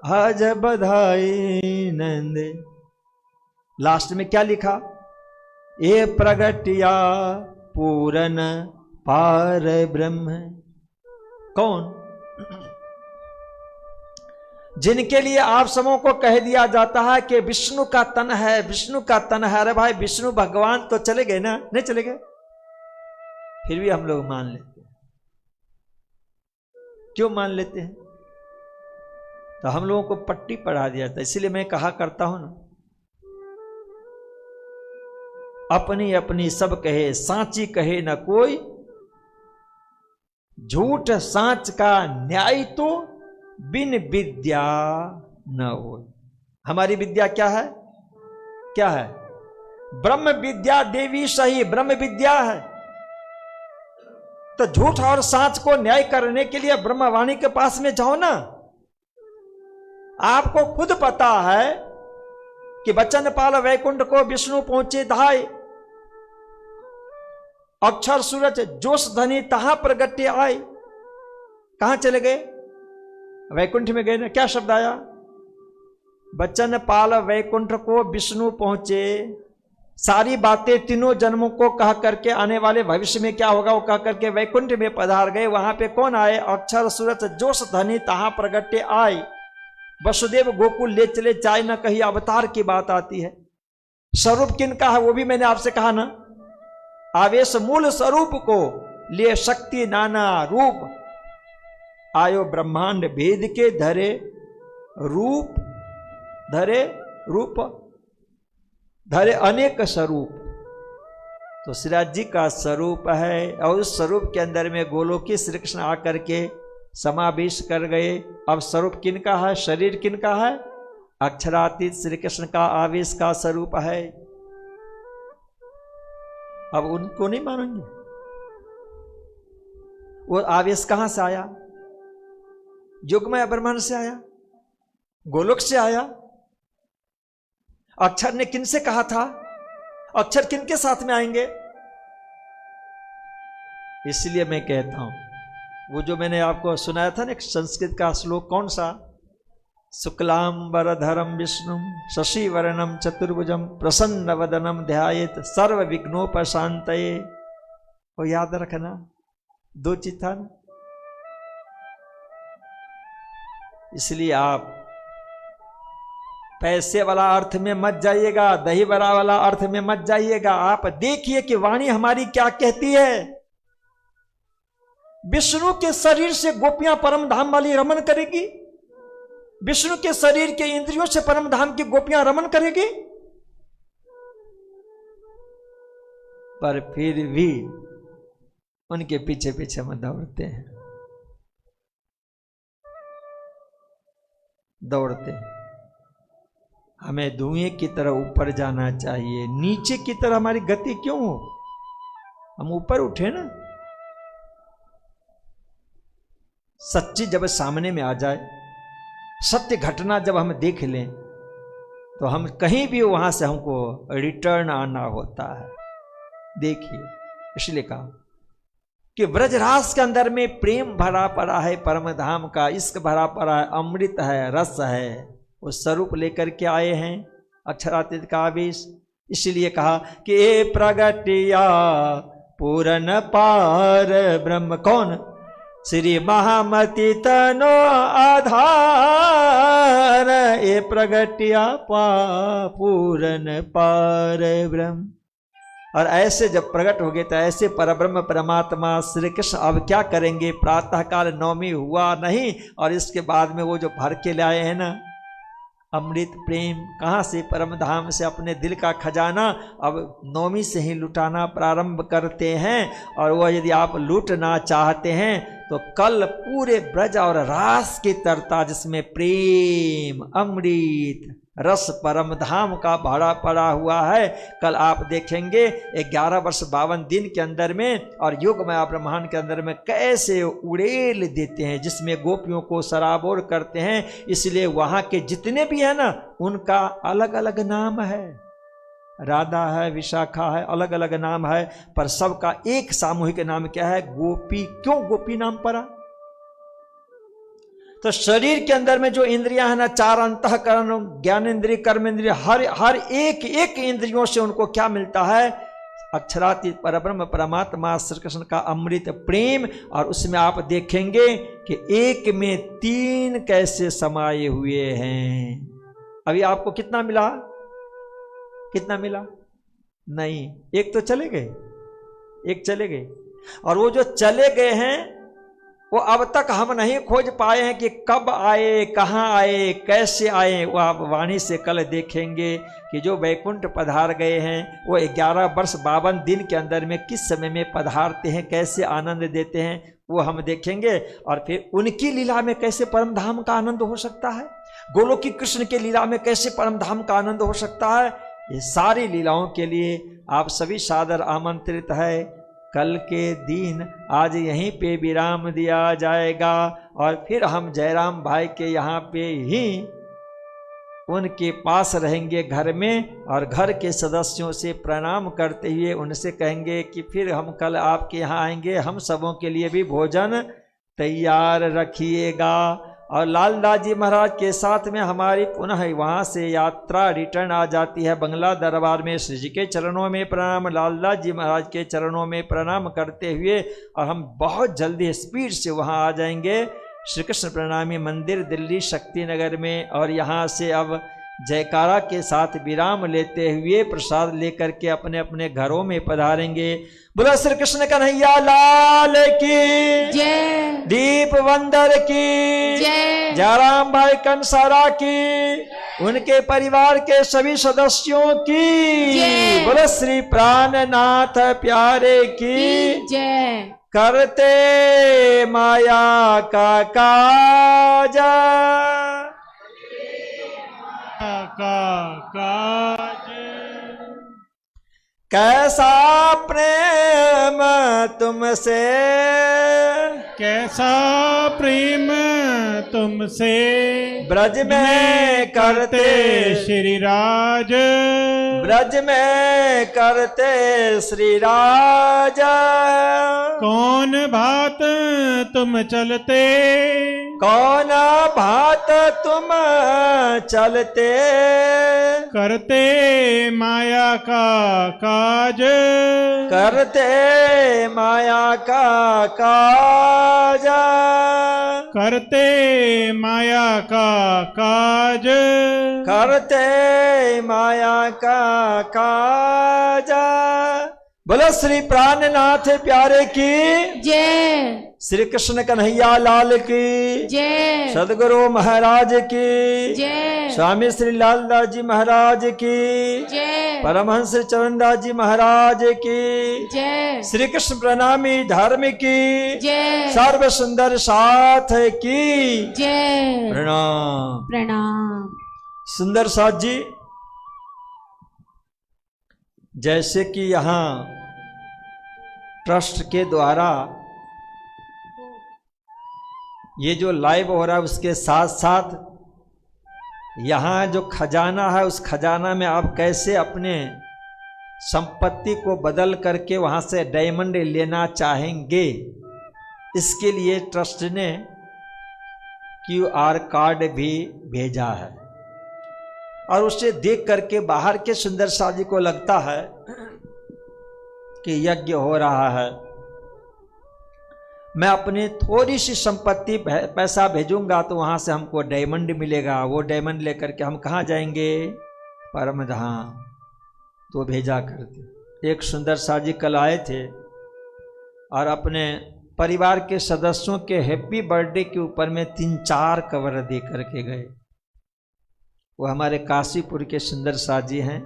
आज बधाई नंद। लास्ट में क्या लिखा, ये प्रगटिया पूरन पार ब्रह्म। कौन? जिनके लिए आप सबों को कह दिया जाता है कि विष्णु का तन है, विष्णु का तन है। अरे भाई, विष्णु भगवान तो चले गए ना, नहीं चले गए? फिर भी हम लोग मान लेते हैं। क्यों मान लेते हैं? तो हम लोगों को पट्टी पढ़ा दिया था। इसीलिए मैं कहा करता हूं ना, अपनी अपनी सब कहे, सांची कहे न कोई, झूठ सांच का न्याय तो बिन विद्या न हो। हमारी विद्या क्या है? क्या है? ब्रह्म विद्या देवी सही, ब्रह्म विद्या है। तो झूठ और सांच को न्याय करने के लिए ब्रह्मवाणी के पास में जाओ ना। आपको खुद पता है कि बचन पाल वैकुंठ को विष्णु पहुंचे धाय, अक्षर सूरज जोश धनी तहां प्रगट्य आए। कहां चले गए? वैकुंठ में गए ना। क्या शब्द आया? बचन पाल वैकुंठ को विष्णु पहुंचे, सारी बातें तीनों जन्मों को कह करके, आने वाले भविष्य में क्या होगा वो कह करके वैकुंठ में पधार गए। वहां पे कौन आए? अक्षर सूरज जोश धनी तहां प्रगट्य आए। वसुदेव गोकुल ले चले, चाहे न कहीं अवतार की बात आती है। स्वरूप किनका है वो भी मैंने आपसे कहा ना। आवेश मूल स्वरूप को लिए शक्ति नाना रूप, आयो ब्रह्मांड भेद के धरे रूप, धरे रूप, धरे अनेक स्वरूप। तो श्रीराज जी का स्वरूप है, और उस स्वरूप के अंदर में गोलोकी श्री कृष्ण आकर के समावेश कर गए। अब स्वरूप किनका है? शरीर किनका है? अक्षरातीत श्री कृष्ण का आवेश का स्वरूप है। अब उनको नहीं मानेंगे? वो आवेश कहां से आया? युगमय ब्रह्मांड से आया, गोलोक से आया। अक्षर ने किनसे कहा था? अक्षर किनके साथ में आएंगे? इसलिए मैं कहता हूं, वो जो मैंने आपको सुनाया था ना एक संस्कृत का श्लोक, कौन सा? शुक्लांबरधरम विष्णु शशि वर्णम चतुर्भुजम प्रसन्न वदनम ध्यायेत सर्व विघ्नोपशांतये। वो याद रखना, दो चीज था ना। इसलिए आप पैसे वाला अर्थ में मत जाइएगा, दही बड़ा वाला अर्थ में मत जाइएगा। आप देखिए कि वाणी हमारी क्या कहती है। विष्णु के शरीर से गोपियां परम धाम वाली रमन करेगी, विष्णु के शरीर के इंद्रियों से परम धाम की गोपियां रमन करेगी। पर फिर भी उनके पीछे पीछे हम दौड़ते हैं, दौड़ते हैं। हमें धुएं की तरह ऊपर जाना चाहिए, नीचे की तरह हमारी गति क्यों हो? हम ऊपर उठे ना। सच्ची जब सामने में आ जाए, सत्य घटना जब हम देख लें, तो हम कहीं भी वहां से हमको रिटर्न आना होता है। देखिए, इसलिए कहा कि ब्रजरास के अंदर में प्रेम भरा पड़ा है, परम धाम का इश्क भरा पड़ा है, अमृत है, रस है, वो स्वरूप लेकर के आए हैं अक्षरातीत का आवेश। इसलिए कहा कि ए प्रगटिया पूरन पार ब्रह्म, कौन? श्री महामति तनो आधार, ए प्रगटिया पूरन पार ब्रह्म। और ऐसे जब प्रकट हो गए तो ऐसे परब्रह्म परमात्मा श्री कृष्ण अब क्या करेंगे? प्रातः काल नवमी हुआ नहीं और इसके बाद में वो जो भर के लाए हैं ना अमृत प्रेम, कहाँ से? परम धाम से, अपने दिल का खजाना अब नवमी से ही लुटाना प्रारंभ करते हैं। और वह यदि आप लूटना चाहते हैं तो कल पूरे ब्रज और रास की तरता जिसमें प्रेम अमृत रस परम धाम का भाड़ा पड़ा हुआ है, कल आप देखेंगे 11 वर्ष 52 दिन के अंदर में और युग में ब्रह्मांड के अंदर में कैसे उड़ेल देते हैं, जिसमें गोपियों को सराबोर करते हैं। इसलिए वहां के जितने भी है ना उनका अलग अलग नाम है, राधा है, विशाखा है, अलग अलग नाम है, पर सबका एक सामूहिक नाम क्या है? गोपी। क्यों गोपी नाम पड़ा? तो शरीर के अंदर में जो इंद्रियां है ना, 4 अंतःकरण, ज्ञान इंद्रिय, कर्म इंद्रिय, हर एक एक इंद्रियों से उनको क्या मिलता है? अक्षरातीत परब्रह्म परमात्मा श्री कृष्ण का अमृत प्रेम। और उसमें आप देखेंगे कि एक में 3 कैसे समाये हुए हैं। अभी आपको कितना मिला? कितना मिला? नहीं, एक तो चले गए, एक चले गए। और वो जो चले गए हैं वो अब तक हम नहीं खोज पाए हैं कि कब आए, कहाँ आए, कैसे आए। वो आप वाणी से कल देखेंगे कि जो वैकुंठ पधार गए हैं वो 11 वर्ष 52 दिन के अंदर में किस समय में पधारते हैं, कैसे आनंद देते हैं, वो हम देखेंगे। और फिर उनकी लीला में कैसे परम धाम का आनंद हो सकता है, गोलोकी कृष्ण के लीला में कैसे परम धाम का आनंद हो सकता है। ये सारी लीलाओं के लिए आप सभी सादर आमंत्रित है। कल के दिन आज यहीं पे विराम दिया जाएगा और फिर हम जयराम भाई के यहाँ पे ही उनके पास रहेंगे घर में, और घर के सदस्यों से प्रणाम करते हुए उनसे कहेंगे कि फिर हम कल आपके यहाँ आएंगे, हम सबों के लिए भी भोजन तैयार रखिएगा। और लालदास जी महाराज के साथ में हमारी पुनः वहाँ से यात्रा रिटर्न आ जाती है बंगला दरबार में। श्री जी के चरणों में प्रणाम, लालदास जी महाराज के चरणों में प्रणाम करते हुए, और हम बहुत जल्दी स्पीड से वहाँ आ जाएंगे श्री कृष्ण प्रणामी मंदिर दिल्ली शक्ति नगर में। और यहाँ से अब जयकारा के साथ विराम लेते हुए प्रसाद लेकर के अपने अपने घरों में पधारेंगे। बोलो श्री कृष्ण कन्हैया लाल की जय, दीप वंदर की जय, जयराम भाई कंसारा की, उनके परिवार के सभी सदस्यों की जय। बोलो श्री प्राणनाथ प्यारे की जय। करते माया का काज, काज कैसा प्रेम तुमसे, कैसा प्रेम तुमसे ब्रज में करते श्री राज, ब्रज में करते श्री राज। कौन भात तुम चलते, कौन भात तुम चलते, करते माया का काज, करते माया का काज, करते माया का काज, करते माया का काज। बोलो श्री प्राणनाथ प्यारे की जय, श्री कृष्ण कन्हैया लाल की जय, सदगुरु महाराज की जय, स्वामी श्री लालदास जी महाराज की जय, परमहंस चरणदास जी महाराज की जय, श्री कृष्ण प्रणामी धर्म की जय, सर्व सुंदर साथ की जय, प्रणाम। प्रणाम। सुंदर साथ जी, जैसे कि यहाँ ट्रस्ट के द्वारा ये जो लाइव हो रहा है उसके साथ साथ यहाँ जो खजाना है उस खजाना में आप कैसे अपने संपत्ति को बदल करके वहां से डायमंड लेना चाहेंगे, इसके लिए ट्रस्ट ने QR कार्ड भी भेजा है। और उसे देख करके बाहर के सुंदर शाह जी को लगता है कि यज्ञ हो रहा है, मैं अपनी थोड़ी सी संपत्ति पैसा भेजूंगा तो वहां से हमको डायमंड मिलेगा, वो डायमंड लेकर के हम कहाँ जाएंगे, परम धाम। तो भेजा करते। एक सुंदर शाह जी कल आए थे और अपने परिवार के सदस्यों के हैप्पी बर्थडे के ऊपर में 3-4 कवर दे करके गए। वो हमारे काशीपुर के सुंदर शाह जी हैं,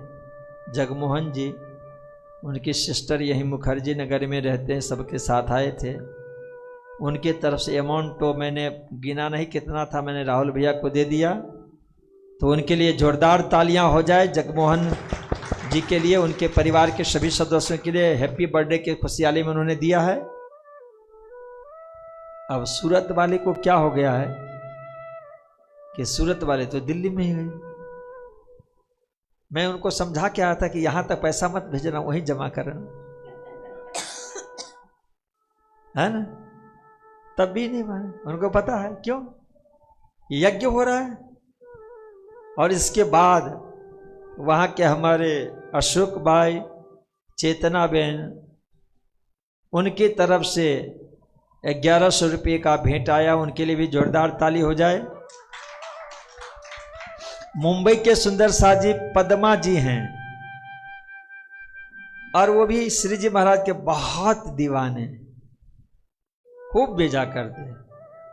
जगमोहन जी, उनकी सिस्टर यहीं मुखर्जी नगर में रहते हैं, सबके साथ आए थे। उनके तरफ से अमाउंट तो मैंने गिना नहीं कितना था, मैंने राहुल भैया को दे दिया। तो उनके लिए जोरदार तालियां हो जाए, जगमोहन जी के लिए, उनके परिवार के सभी सदस्यों के लिए हैप्पी बर्थडे के खुशहाली में उन्होंने दिया है। अब सूरत वाले को क्या हो गया है कि सूरत वाले तो दिल्ली में ही गए। मैं उनको समझा के आया था कि यहां तक पैसा मत भेजना, वहीं जमा करना, है ना। तब भी नहीं माने, उनको पता है क्यों, यज्ञ हो रहा है। और इसके बाद वहां के हमारे अशोक भाई, चेतना बहन, उनकी तरफ से 1100 रुपये का भेंट आया, उनके लिए भी जोरदार ताली हो जाए। मुंबई के सुंदर शाह जी पद्मा जी हैं और वो भी श्री जी महाराज के बहुत दीवाने, खूब भेजा करते हैं।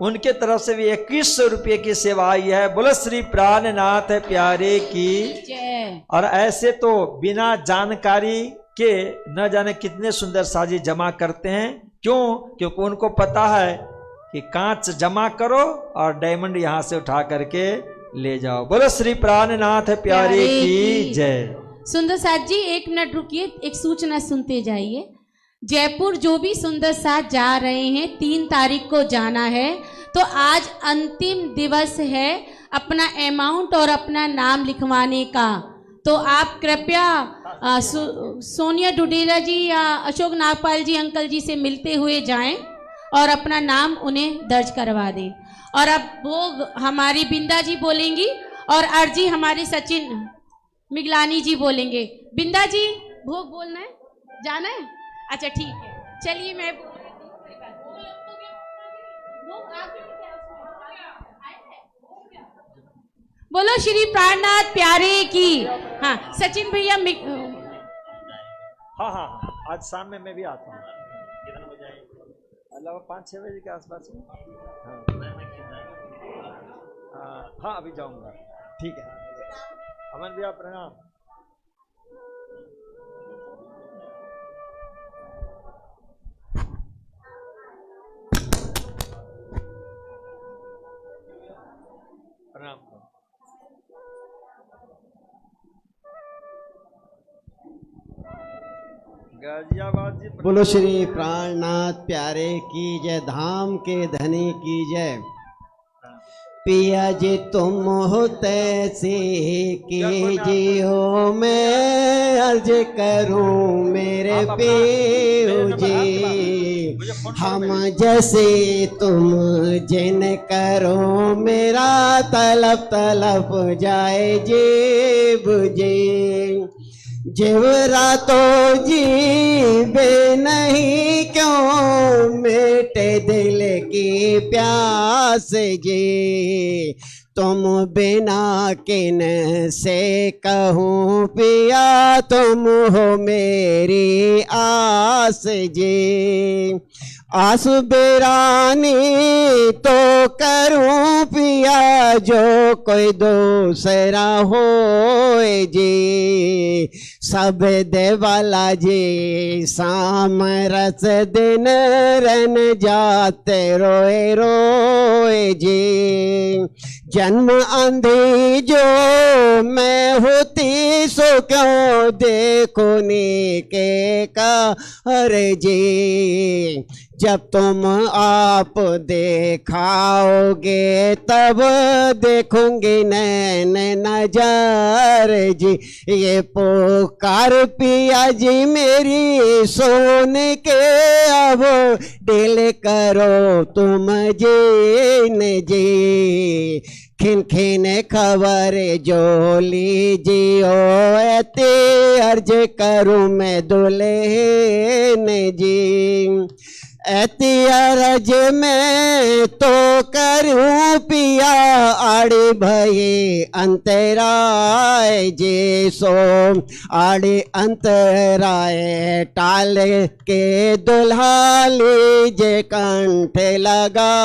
उनके तरफ से भी 2100 रुपये की सेवा आई है। बोलो श्री प्राणनाथ प्यारे की जय। और ऐसे तो बिना जानकारी के न जाने कितने सुंदर शाह जी जमा करते हैं। क्यों? क्योंकि उनको पता है कि कांच जमा करो और डायमंड यहां से उठा करके ले जाओ। बोलो श्री प्राणनाथ प्यारे की जय। सुंदर साथ जी 1 मिनट रुकिए, एक सूचना सुनते जाइए। जयपुर जो भी सुंदर साथ जा रहे हैं, 3 तारीख को जाना है, तो आज अंतिम दिवस है अपना अमाउंट और अपना नाम लिखवाने का। तो आप कृपया सोनिया डुडेरा जी या अशोक नागपाल जी अंकल जी से मिलते हुए जाएं और अपना नाम उन्हें दर्ज करवा दें। और अब भोग हमारी बिंदा जी बोलेंगी और अर्जी हमारे सचिन मिगलानी जी बोलेंगे। बिंदा जी भोग बोलना है, जाना है? अच्छा ठीक है, चलिए मैं बोलो श्री प्राणनाथ प्यारे की। हाँ सचिन भैया हाँ हाँ आज शाम में मैं भी आता हूँ। कितना बजे आएंगे? लगभग 5-6 बजे के आसपास में। हाँ अभी जाऊंगा। ठीक है अमन भैया प्रणाम। प्रणाम। गाजियाबाद जी बोलो श्री प्राणनाथ प्यारे की जय, धाम के धनी की जय। पिया जी तुम हो तैसे के जियो, मैं अर्ज करूं मेरे पियो जी। हम जैसे तुम जिन करो, मेरा तलब तलब जाए जेब जी। जेवरा तो जीवे नहीं क्यों, मेटे दिल की प्यास जी। तुम बिना किन से कहूँ पिया, तुम हो मेरी आस जी। आस बेरानी तो करूं पिया, जो कोई दूसरा हो जी। सब देवाला जी शाम रस दिन रन जाते रोए रोए जी। जन्म अंधी जो मैं होती, सो क्यों देखो नी के का हर जी। जब तुम आप देखाओगे तब देखूंगी नैन नजर जी। ये पुकार पिया जी मेरी सोन के, अब दिल करो तुम जी जी। खिन खिन खबर जो लीजियो एते अर्ज करूं मैं दुल्हन जी। ऐती अर्ज में तो करूं पिया आड़े भये अंतराय जे सो। आड़े अंतराय टाल के दुल्हा लीजे कंठ लगा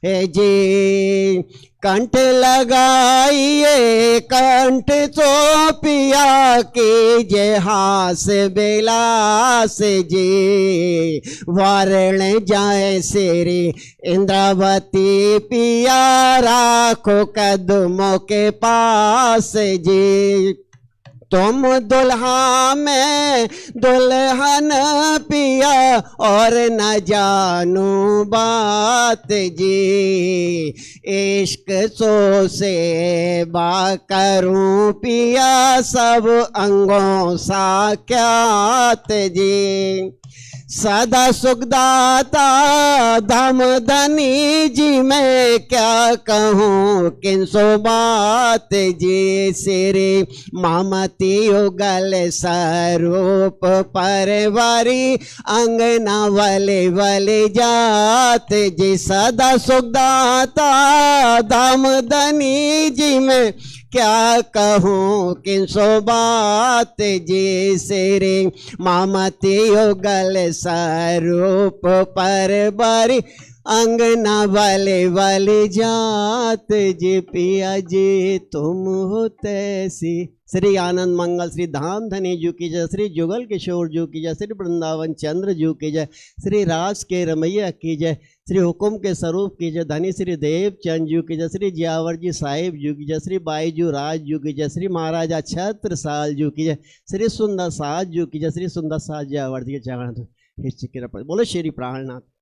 है जी। कंठ लगाइए कंठ तो पिया की जय हास बिलास जी। वारण जाए श्री इंद्रावती पिया राखो कदमों के पास जी। तुम दुल्हा में दुल्हन पिया और न जानू बात जी। इश्क सो से बा करूं पिया सब अंगों साख्यात जी। सदा सुखदाता धम धनी जी मैं क्या कहूँ किनसो बात जी। श्री मामती युगल स्वरूप परवारी अंगना वाले वाले जात जी। सदा सुखदाता धम धनी जी मैं क्या कहूँ किनसो बात जी। श्री मामती युगल स्वरूप परवारी अंगना वाले वाले जात जी। पिया जी तुम हो तैसी। श्री आनंद मंगल श्री धाम धनी जू की जय। श्री जुगल किशोर जू की जय। श्री वृंदावन चंद्र जू की जय। श्री रास के रमैया की जय। श्री हुकुम के स्वरूप की जय। धनी श्री देव चंद जू की जय। श्री जियावर जी साहिब जू की जय। श्री बाईजू राज जू की जय। श्री महाराजा छत्र साल जू की जय। श्री सुंदर साज जू की जय। श्री सुंदर साज जियावर जी के चरण। बोलो श्री प्राणनाथ।